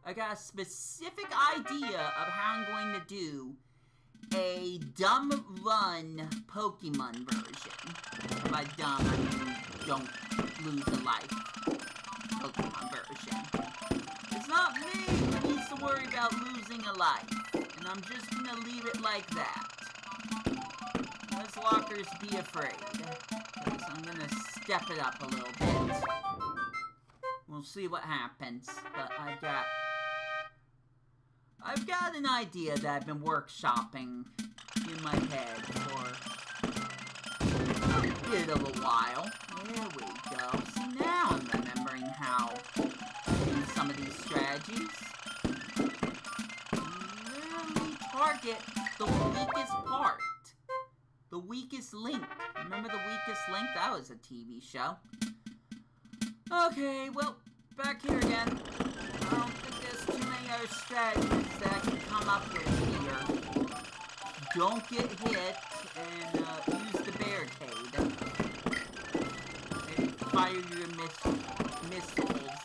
I got a specific idea of how I'm going to do a dumb run Pokemon version. By dumb, I mean don't lose a life Pokemon version. It's not me who needs to worry about losing a life. And I'm just gonna leave it like that. Let's lockers be afraid. Because I'm gonna step it up a little bit. We'll see what happens. But I've got an idea that I've been workshopping in my head for a bit of a while. There we go. See, now I'm remembering how to do some of these strategies. Target the weakest part. The weakest link. Remember the weakest link? That was a TV show. Okay, well, back here again. I don't think there's too many other strategies that I can come up with here. Don't get hit and use the barricade. Maybe fire your missiles.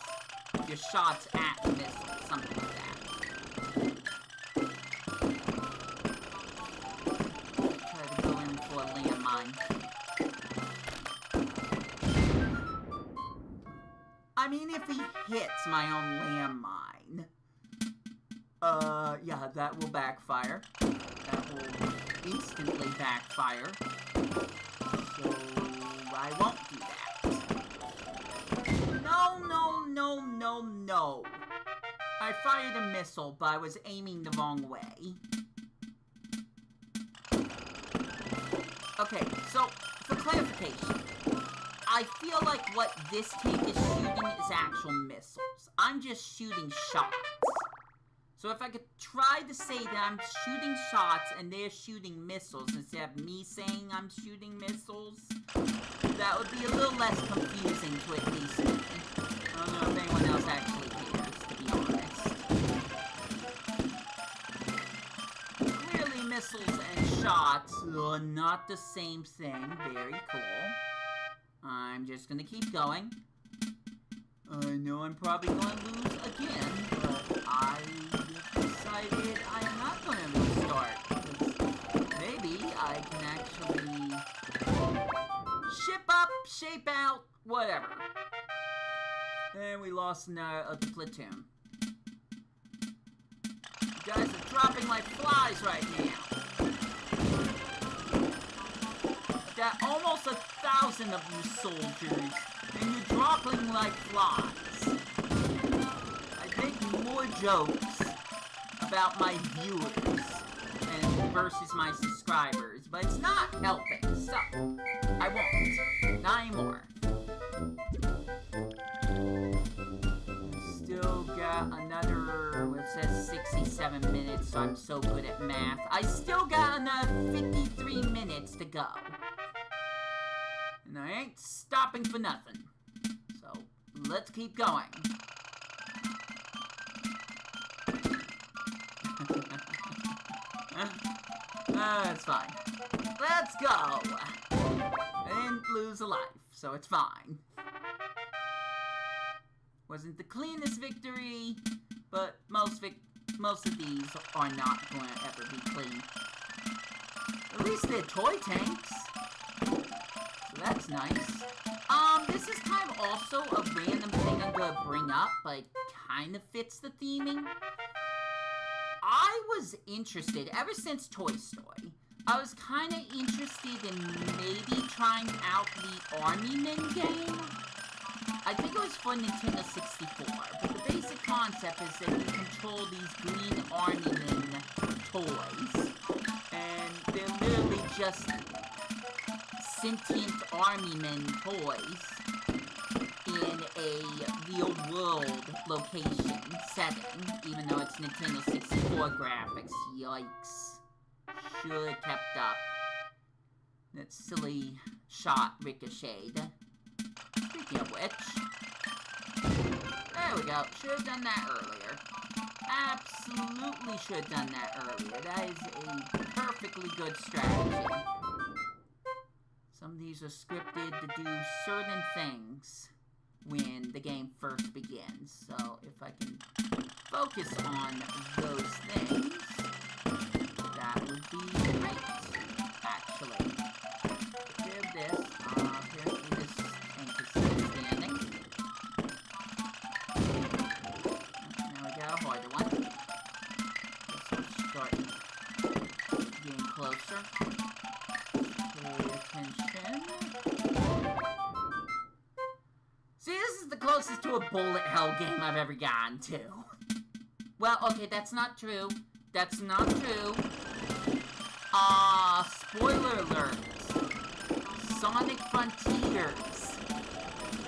Your shots at the missiles. Something like that. I mean, if he hits my own landmine, yeah, that will backfire. That will instantly backfire. So, I won't do that. No. I fired a missile, but I was aiming the wrong way. Okay, so, for clarification, I feel like what this tank is shooting is actual missiles. I'm just shooting shots. So So if I could try to say that I'm shooting shots and they're shooting missiles instead of me saying I'm shooting missiles, that would be a little less confusing to at least me. I don't know if anyone else actually cares, to be honest. Clearly missiles and shots are not the same thing. Very cool. I'm just gonna keep going. I know I'm probably gonna lose again, but I decided I'm not gonna restart. Maybe I can actually ship up, shape out, whatever. And we lost another platoon. You guys are dropping like flies right now. Got almost 1,000 of you soldiers, and you're dropping like flies. I make more jokes about my viewers and versus my subscribers, but it's not helping, so I won't. Not anymore. Still got another, what it says 67 minutes, so I'm so good at math. I still got another 53 minutes to go. And I ain't stopping for nothing. So, let's keep going. That's fine. Let's go! I didn't lose a life, so it's fine. Wasn't the cleanest victory, but most of these are not going to ever be clean. At least they're toy tanks. So that's nice. This is kind of also a random thing I'm going to bring up, but it kind of fits the theming. I was interested, ever since Toy Story, I was kind of interested in maybe trying out the Army Men game. I think it was for Nintendo 64, but the basic concept is that you control these green Army Men toys, and they're literally just sentient Army Men toys in a real-world location setting, even though it's Nintendo 64 graphics. Yikes. Should have kept up. That silly shot ricocheted. Speaking of which, there we go. Should have done that earlier. Absolutely should have done that earlier. That is a perfectly good strategy. Some of these are scripted to do certain things when the game first begins. So if I can focus on those things, that would be great, actually. Give this, apparently this tank is still standing. Now we got a harder one. Guess we'll start getting closer. Pay attention. See, this is the closest to a bullet hell game I've ever gotten to. Well, okay, that's not true. That's not true. Spoiler alert. Sonic Frontiers.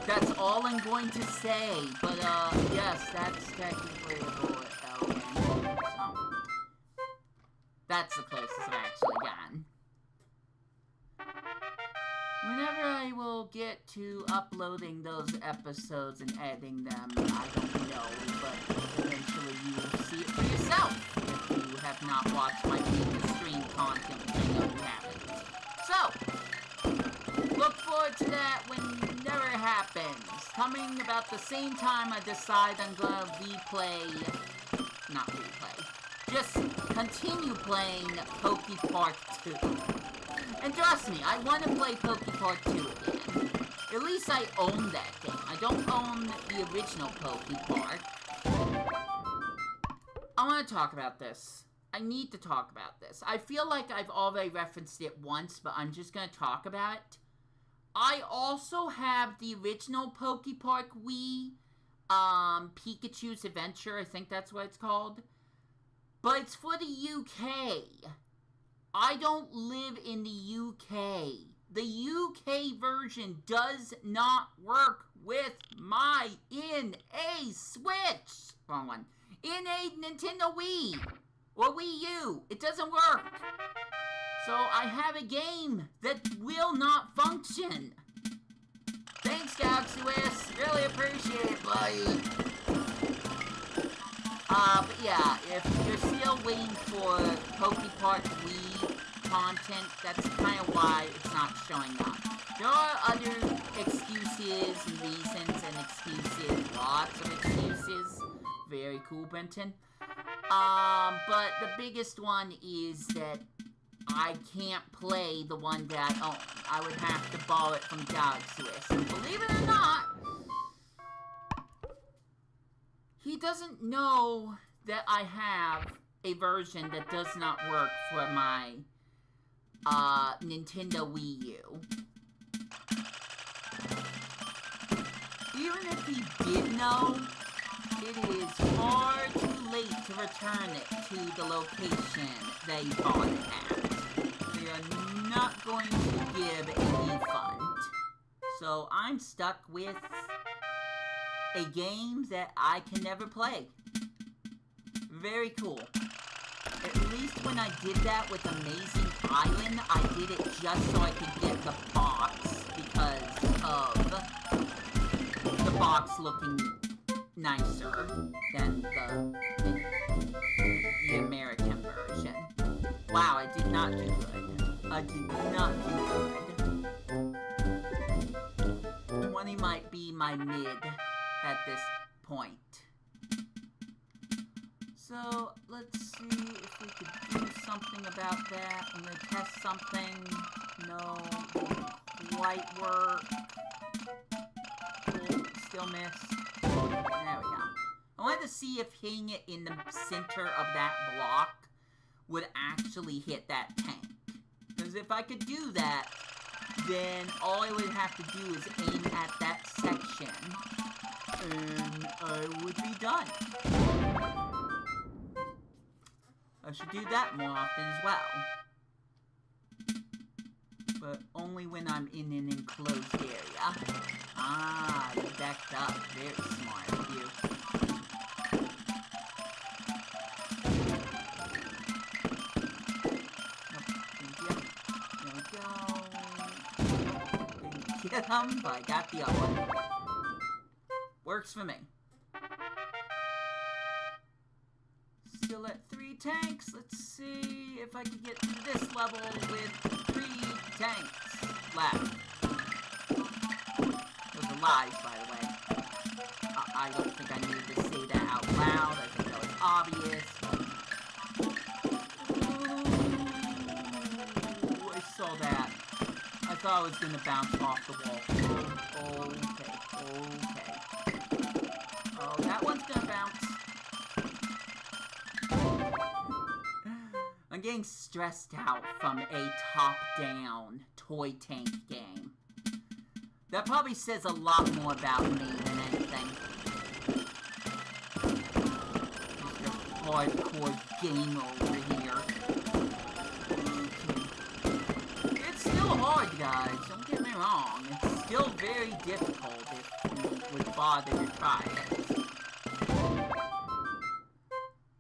That's all I'm going to say. But, yes, that's technically a bullet hell game. So, that's the closest I've actually gotten. Whenever I will get to uploading those episodes and editing them, I don't know, but eventually you will see it for yourself if you have not watched my previous stream content, which I know you haven't. So, look forward to that whenever it happens. Coming about the same time I decide I'm gonna just continue playing Poke Park 2. And trust me, I want to play Poke Park 2 again. At least I own that game. I don't own the original Poke Park. I want to talk about this. I need to talk about this. I feel like I've already referenced it once, but I'm just going to talk about it. I also have the original Poke Park Wii, Pikachu's Adventure, I think that's what it's called. But it's for the UK. I don't live in the UK. The UK version does not work with my NA Switch. Wrong one. in a Nintendo Wii or Wii U. It doesn't work. So I have a game that will not function. Thanks, GalaxyWiz. Really appreciate it, buddy. But yeah, if you're still waiting for PokePark Wii content, that's kind of why it's not showing up. There are other excuses and reasons and excuses, lots of excuses. Very cool, Brenton. But the biggest one is that I can't play the one that I own. I would have to borrow it from GalaxyWiz. And believe it or not, he doesn't know that I have a version that does not work for my Nintendo Wii U. Even if he did know, it is far too late to return it to the location they bought it at. They are not going to give a refund. So I'm stuck with a game that I can never play. Very cool. At least when I did that with Amazing Island, I did it just so I could get the box because of the box looking nicer than the American version. Wow, I did not do good. I did not do good. 20 might be my mid at this point. So, let's see if we could do something about that. I'm gonna test something. No, didn't quite work. Cool, still missed. There we go. I wanted to see if hitting it in the center of that block would actually hit that tank. Because if I could do that, then all I would have to do is aim at that section, and I would be done. I should do that more often as well. But only when I'm in an enclosed area. Ah, you backed up. Very smart of you. Get him, but I got the other one. Works for me. Still at 3 tanks. Let's see if I can get to this level with 3 tanks left. Those are lies, by the way. I don't think I needed to say that out loud. I think that was obvious. Ooh, I saw that. I thought I was gonna bounce off the wall. Okay. Oh, that one's gonna bounce. I'm getting stressed out from a top-down toy tank game. That probably says a lot more about me than anything. Mr. Hardcore Gamer over here. It's still hard, guys. Don't get me wrong. It's still very difficult if you would bother to try it.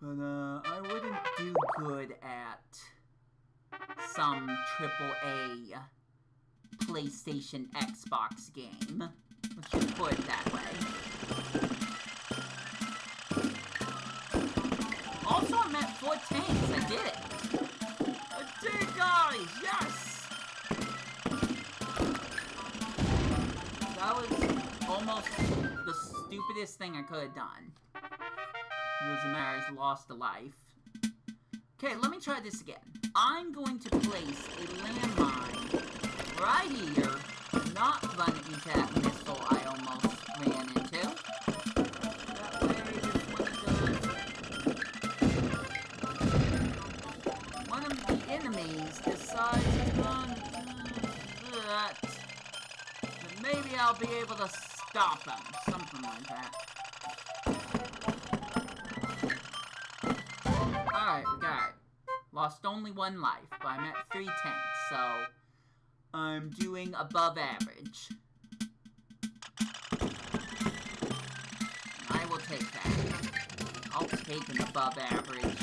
But, I wouldn't do good at some AAA PlayStation Xbox game. Let's just put it that way. Also, I'm at 4 tanks. I did it. I did it, guys! Yes! That was almost the stupidest thing I could have done. It doesn't matter, I lost a life. Okay, let me try this again. I'm going to place a landmine right here, not run into that missile I almost ran into. That way, if one of the enemies decides to run to that, then maybe I'll be able to stop them. Something like that. Alright, we got it. Lost only 1 life, but I'm at 3 tanks, so I'm doing above average. I will take that. I'll take an above average.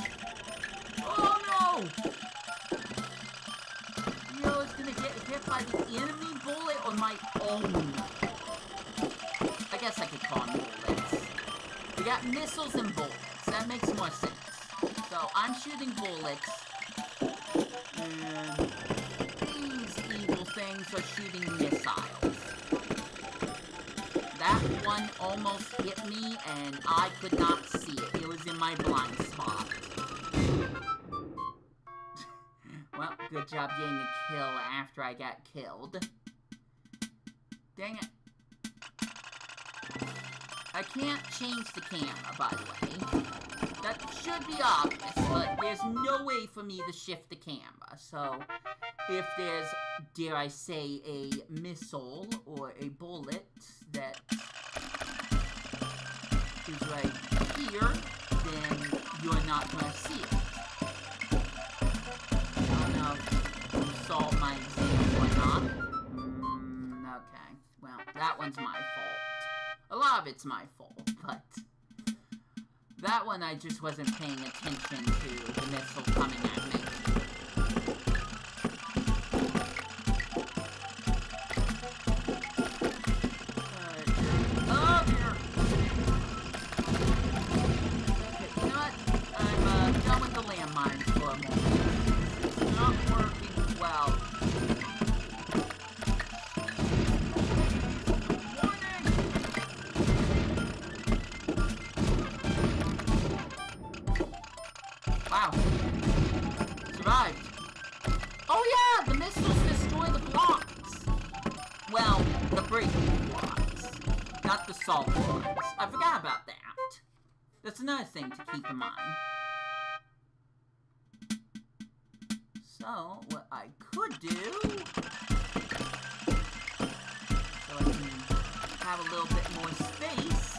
Oh no! Yo, it's gonna get hit by the enemy bullet or my own. I guess I could call them bullets. We got missiles and bullets. That makes more sense. So I'm shooting bullets. And these evil things are shooting missiles. That one almost hit me and I could not see it. It was in my blind spot. Well, good job getting a kill after I got killed. Dang it. I can't change the camera, by the way. That should be obvious, but there's no way for me to shift the camera. So, if there's, dare I say, a missile or a bullet that is right here, then you're not going to see it. I don't know if you saw my example or not. Okay. Well, that one's my fault. A lot of it's my fault, but that one I just wasn't paying attention to the missile coming at me. Oh dear! Okay, you know what? I'm done with the landmines for a moment. It's not working well. Wow. Survived. Oh yeah, the missiles destroy the blocks. Well, the breaking blocks. Not the solid blocks. I forgot about that. That's another thing to keep in mind. So, what I could do... so I can have a little bit more space.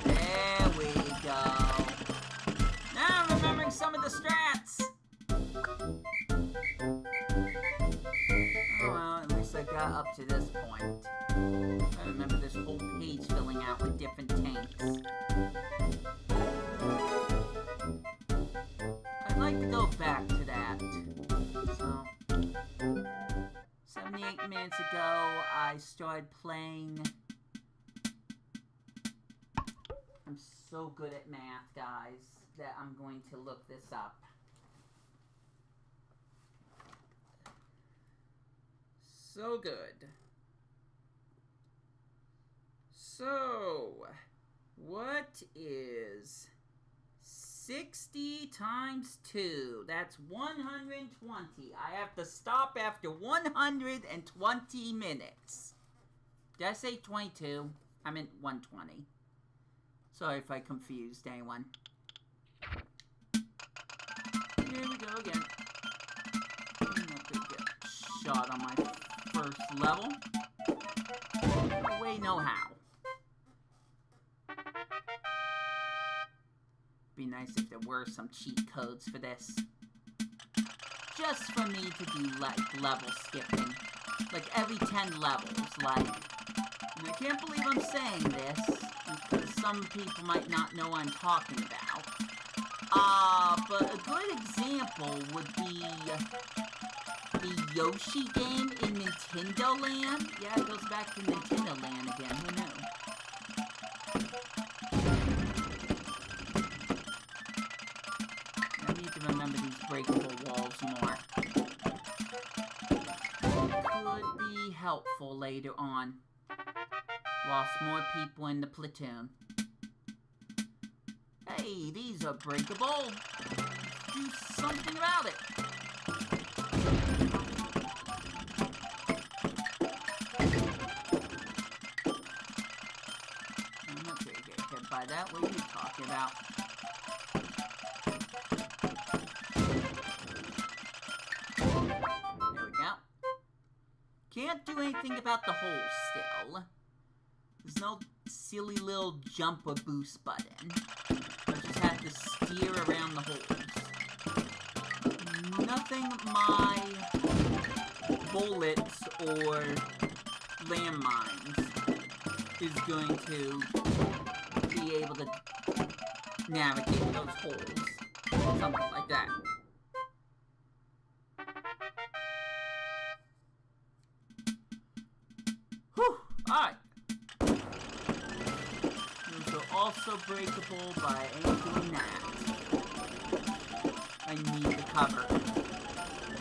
There we go. Now I'm remembering some of the strats! Oh well, at least I got up to this point. I remember this whole page filling out with different tanks. I'd like to go back to that. So, 78 minutes ago, I started playing... I'm so good at math, guys, that I'm going to look this up. So good. So, what is 60 times 2? That's 120. I have to stop after 120 minutes. Did I say 22? I meant 120. Sorry if I confused anyone. Here we go again. I'm not gonna get shot on my first level. No way, no how. Be nice if there were some cheat codes for this. Just for me to do, like, level skipping. Like, every 10 levels, like... And I can't believe I'm saying this, because some people might not know what I'm talking about. But a good example would be the Yoshi game in Nintendo Land. Yeah, it goes back to Nintendo Land again, who knew? I need to remember these breakable walls more. Could be helpful later on. Lost more people in the platoon. Hey, these are breakable. Do something about it. I'm not gonna get hit by that. What are you talking about? There we go. Can't do anything about the hole still. There's no silly little jump or boost button. I just have to steer around the holes. Nothing my bullets or landmines is going to be able to navigate those holes. Something like that. Whew! Alright. Those are also breakable, but I ain't doing that. I need the cover.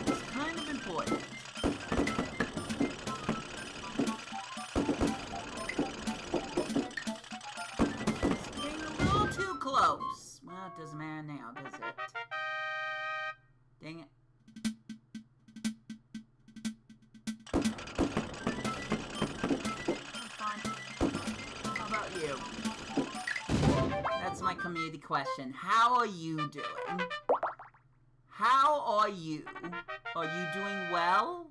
It's kind of important. It's getting a little too close. Well, it doesn't matter now, does it? Dang it. I'm fine. How about you? That's my community question. How are you doing? How are you? Are you doing well?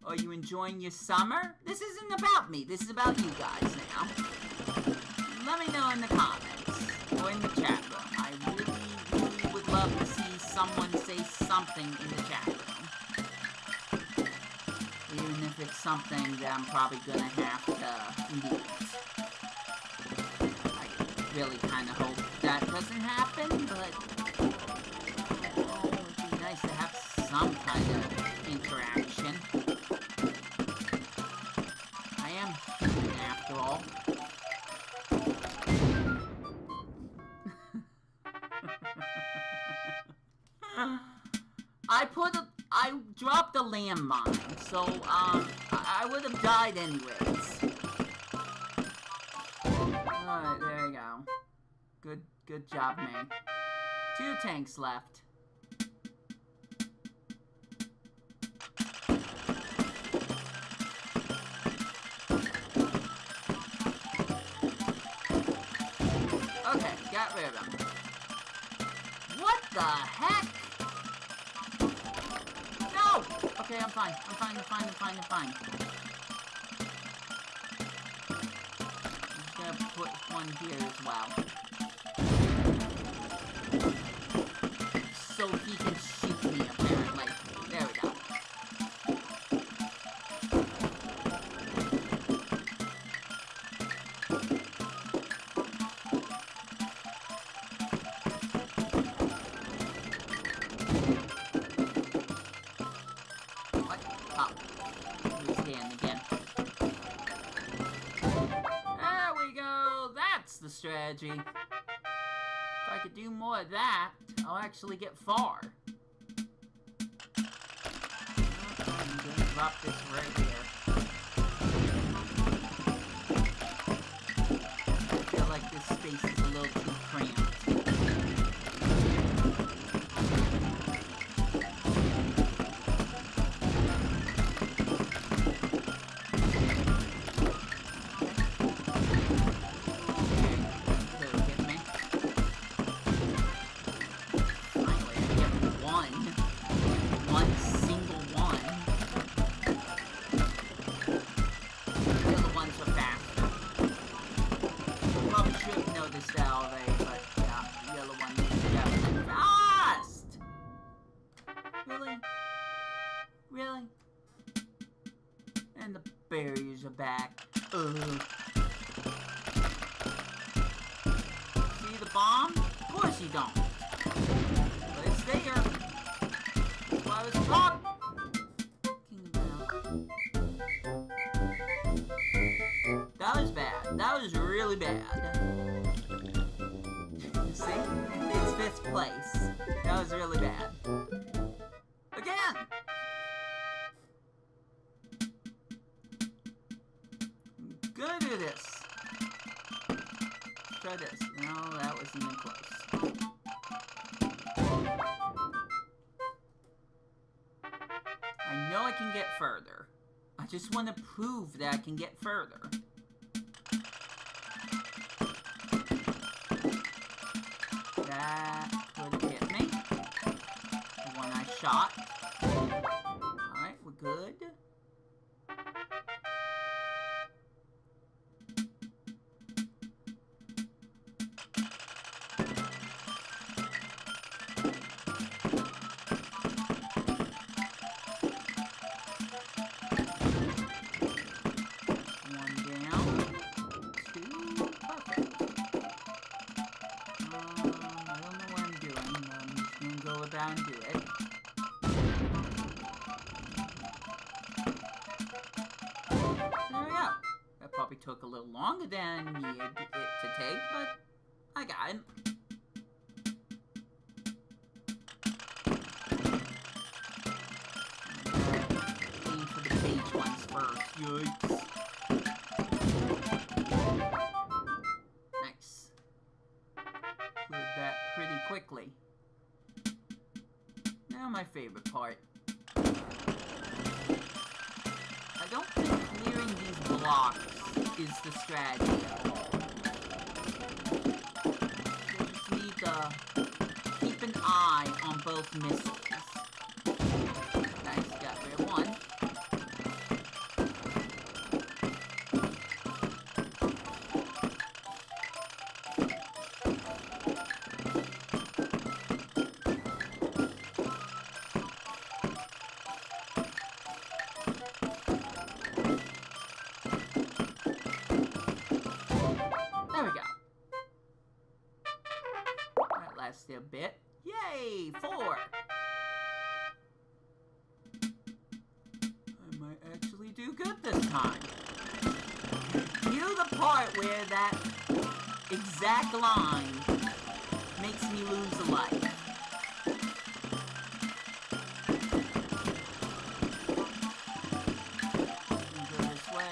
Are you enjoying your summer? This isn't about me. This is about you guys now. Let me know in the comments or in the chat room. I really, really would love to see someone say something in the chat room. Even if it's something that I'm probably gonna have to mute. I really kind of hope that doesn't happen, but oh, it would be nice to have some kind of interaction. I am human after all. I dropped a landmine, so, I would have died anyways. Alright, there you go. Good job, May. 2 tanks left. Okay, got rid of them. What the heck? No! Okay, I'm fine. I'm fine. I'm just gonna put one here as well. So he can shoot me, apparently. There we go. What? Oh. He's standing again. There we go. That's the strategy. If I could do more of that, I'll actually get far. I'm gonna drop this right here. I feel like this space is a little too cramped. Really? And the barriers are back. Ugh. See the bomb? Of course you don't. But it's there. That's what I was talking about. That was bad. That was really bad. See? It's 5th place. That was really bad. Again! Gonna do this. Try this. No, that wasn't even close. I know I can get further. I just want to prove that I can get further. That could hit me. The one I shot. Alright, we're good. One down. 2. Perfect. probably took a little longer than needed it to take, but I got it. Aim for the page ones first. Yikes. Nice. Cleared that pretty quickly. Now my favorite part. I don't think clearing these blocks is the strategy at all. You just need to keep an eye on both missiles. Nice, got rid of one. There we go. That lasted a bit. Yay! 4! I might actually do good this time. Cue the part where that exact line makes me lose a life. Go this way.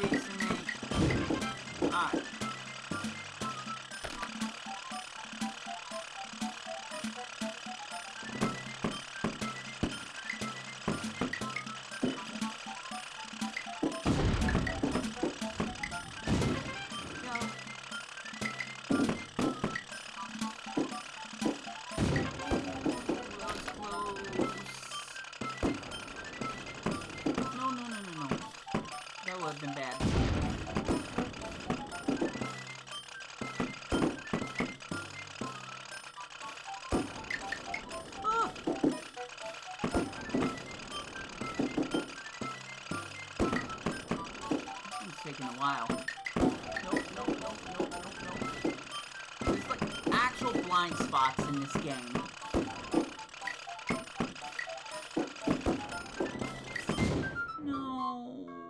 He's chasing me. Alright. That would have been bad. Oh. It's taking a while. Nope. There's like actual blind spots in this game.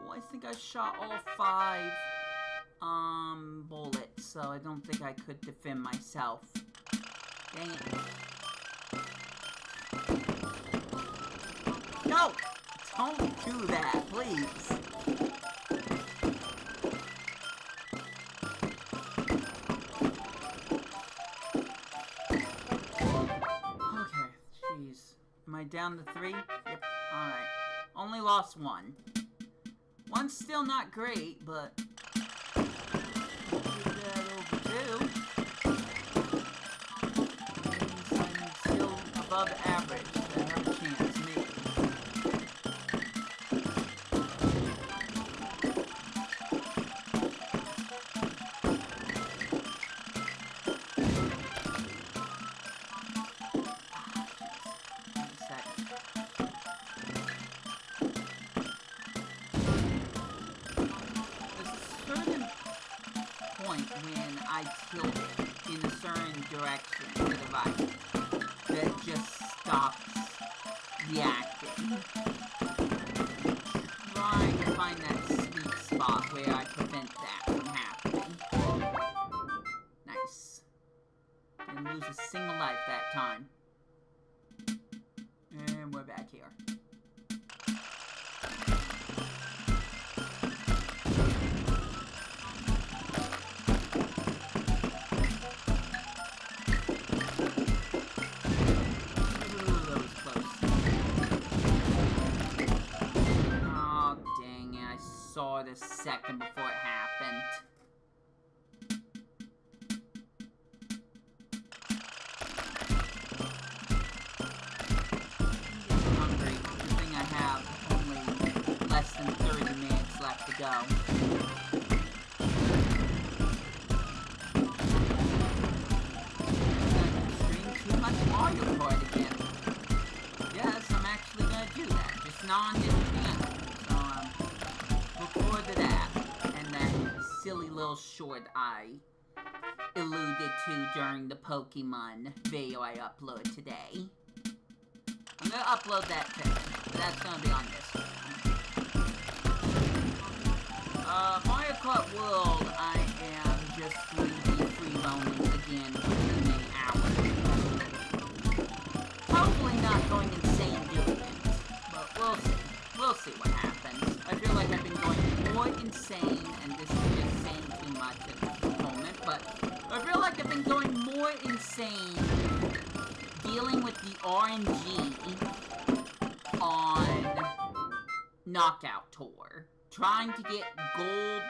I think I shot all 5 bullets, so I don't think I could defend myself. Dang it. No! Don't do that, please. Okay, jeez. Am I down to 3? Yep, alright. Only lost 1. One's still not great, but get that over 2. Means I'm still above average. I have a chance, maybe. When I tilt it in a certain direction to the right, that just stops reacting. Trying to find that sweet spot where I prevent that from happening. Nice. Didn't lose a single life that time. And we're back here. Saw it a second before it happened. I'm hungry. Good thing I have only less than 30 minutes left to go. Stream too much Mario Kart again. Yes, I'm actually gonna do that. Just not on this channel. Look forward to that, and that silly little short I alluded to during the Pokemon video I uploaded today. I'm gonna upload that too, but that's gonna be on this one. Mario Kart World, I am just going to be free roaming again for many hours. Hopefully not going insane doing it, but we'll see. We'll see what happens. I feel like I've been going more insane, and this is just saying too much at the moment, but I feel like I've been going more insane dealing with the RNG on Knockout Tour. Trying to get gold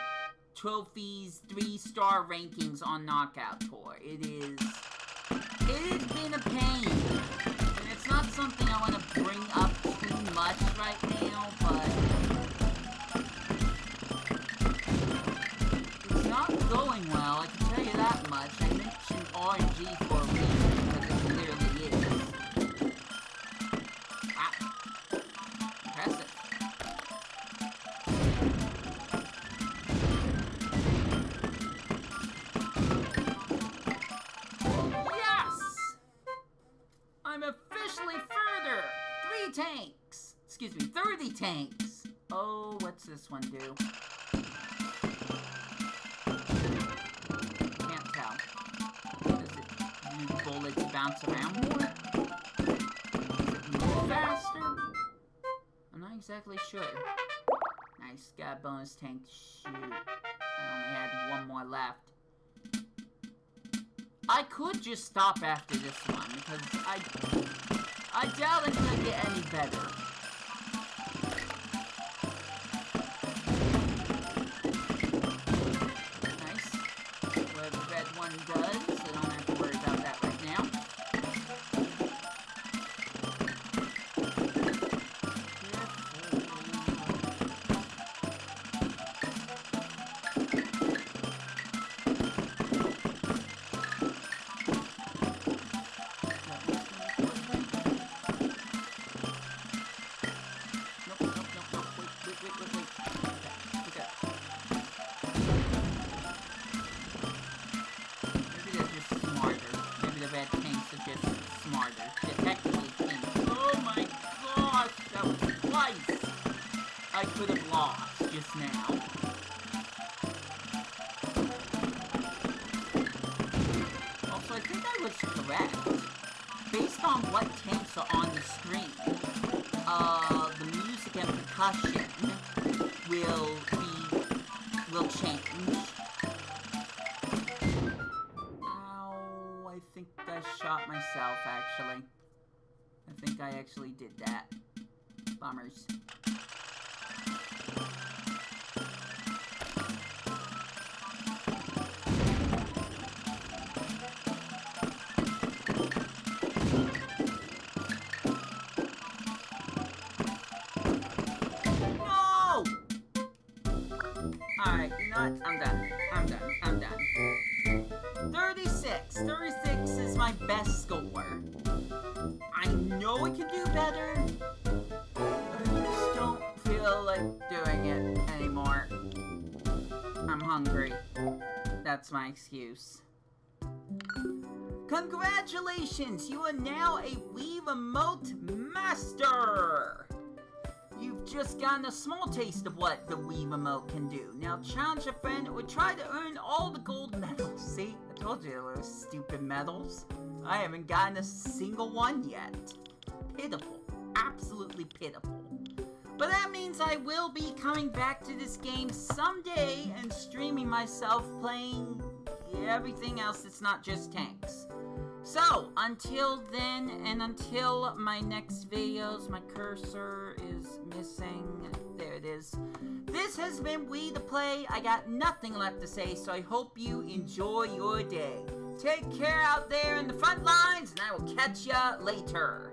trophies, 3-star rankings on Knockout Tour. It has been a pain. And it's not something I want to bring up too much right now, but it's not going well, I can tell you that much. I mentioned RNG for a reason, because it clearly is. Wow. Impressive. I'm officially further! 3 tanks! Excuse me, 30 tanks! Oh, what's this one do? Can't tell. Does it do bullets bounce around more? Does it move faster? I'm not exactly sure. Nice, got a bonus tank. Shoot. I only had one more left. I could just stop after this one, because I doubt it's gonna get any better. Nice. Whatever the red one does, I don't have to worry about that right now. I could have lost just now. Also, I think I was correct. Based on what tanks are on the screen, the music and percussion will change. Ow, I think I shot myself, actually. I think I actually did that. Bummers. Alright, you know what? I'm done. 36. 36 is my best score. I know I can do better. I just don't feel like doing it anymore. I'm hungry. That's my excuse. Congratulations! You are now a Wii Remote Master! You've just gotten a small taste of what the Wii Remote can do. Now challenge a friend or try to earn all the gold medals. See? I told you they were stupid medals. I haven't gotten a single one yet. Pitiful. Absolutely pitiful. But that means I will be coming back to this game someday and streaming myself playing everything else that's not just tanks. So, until then, and until my next videos, my cursor is missing. There it is. This has been Wii2PLAY. I got nothing left to say, so I hope you enjoy your day. Take care out there in the front lines, and I will catch ya later.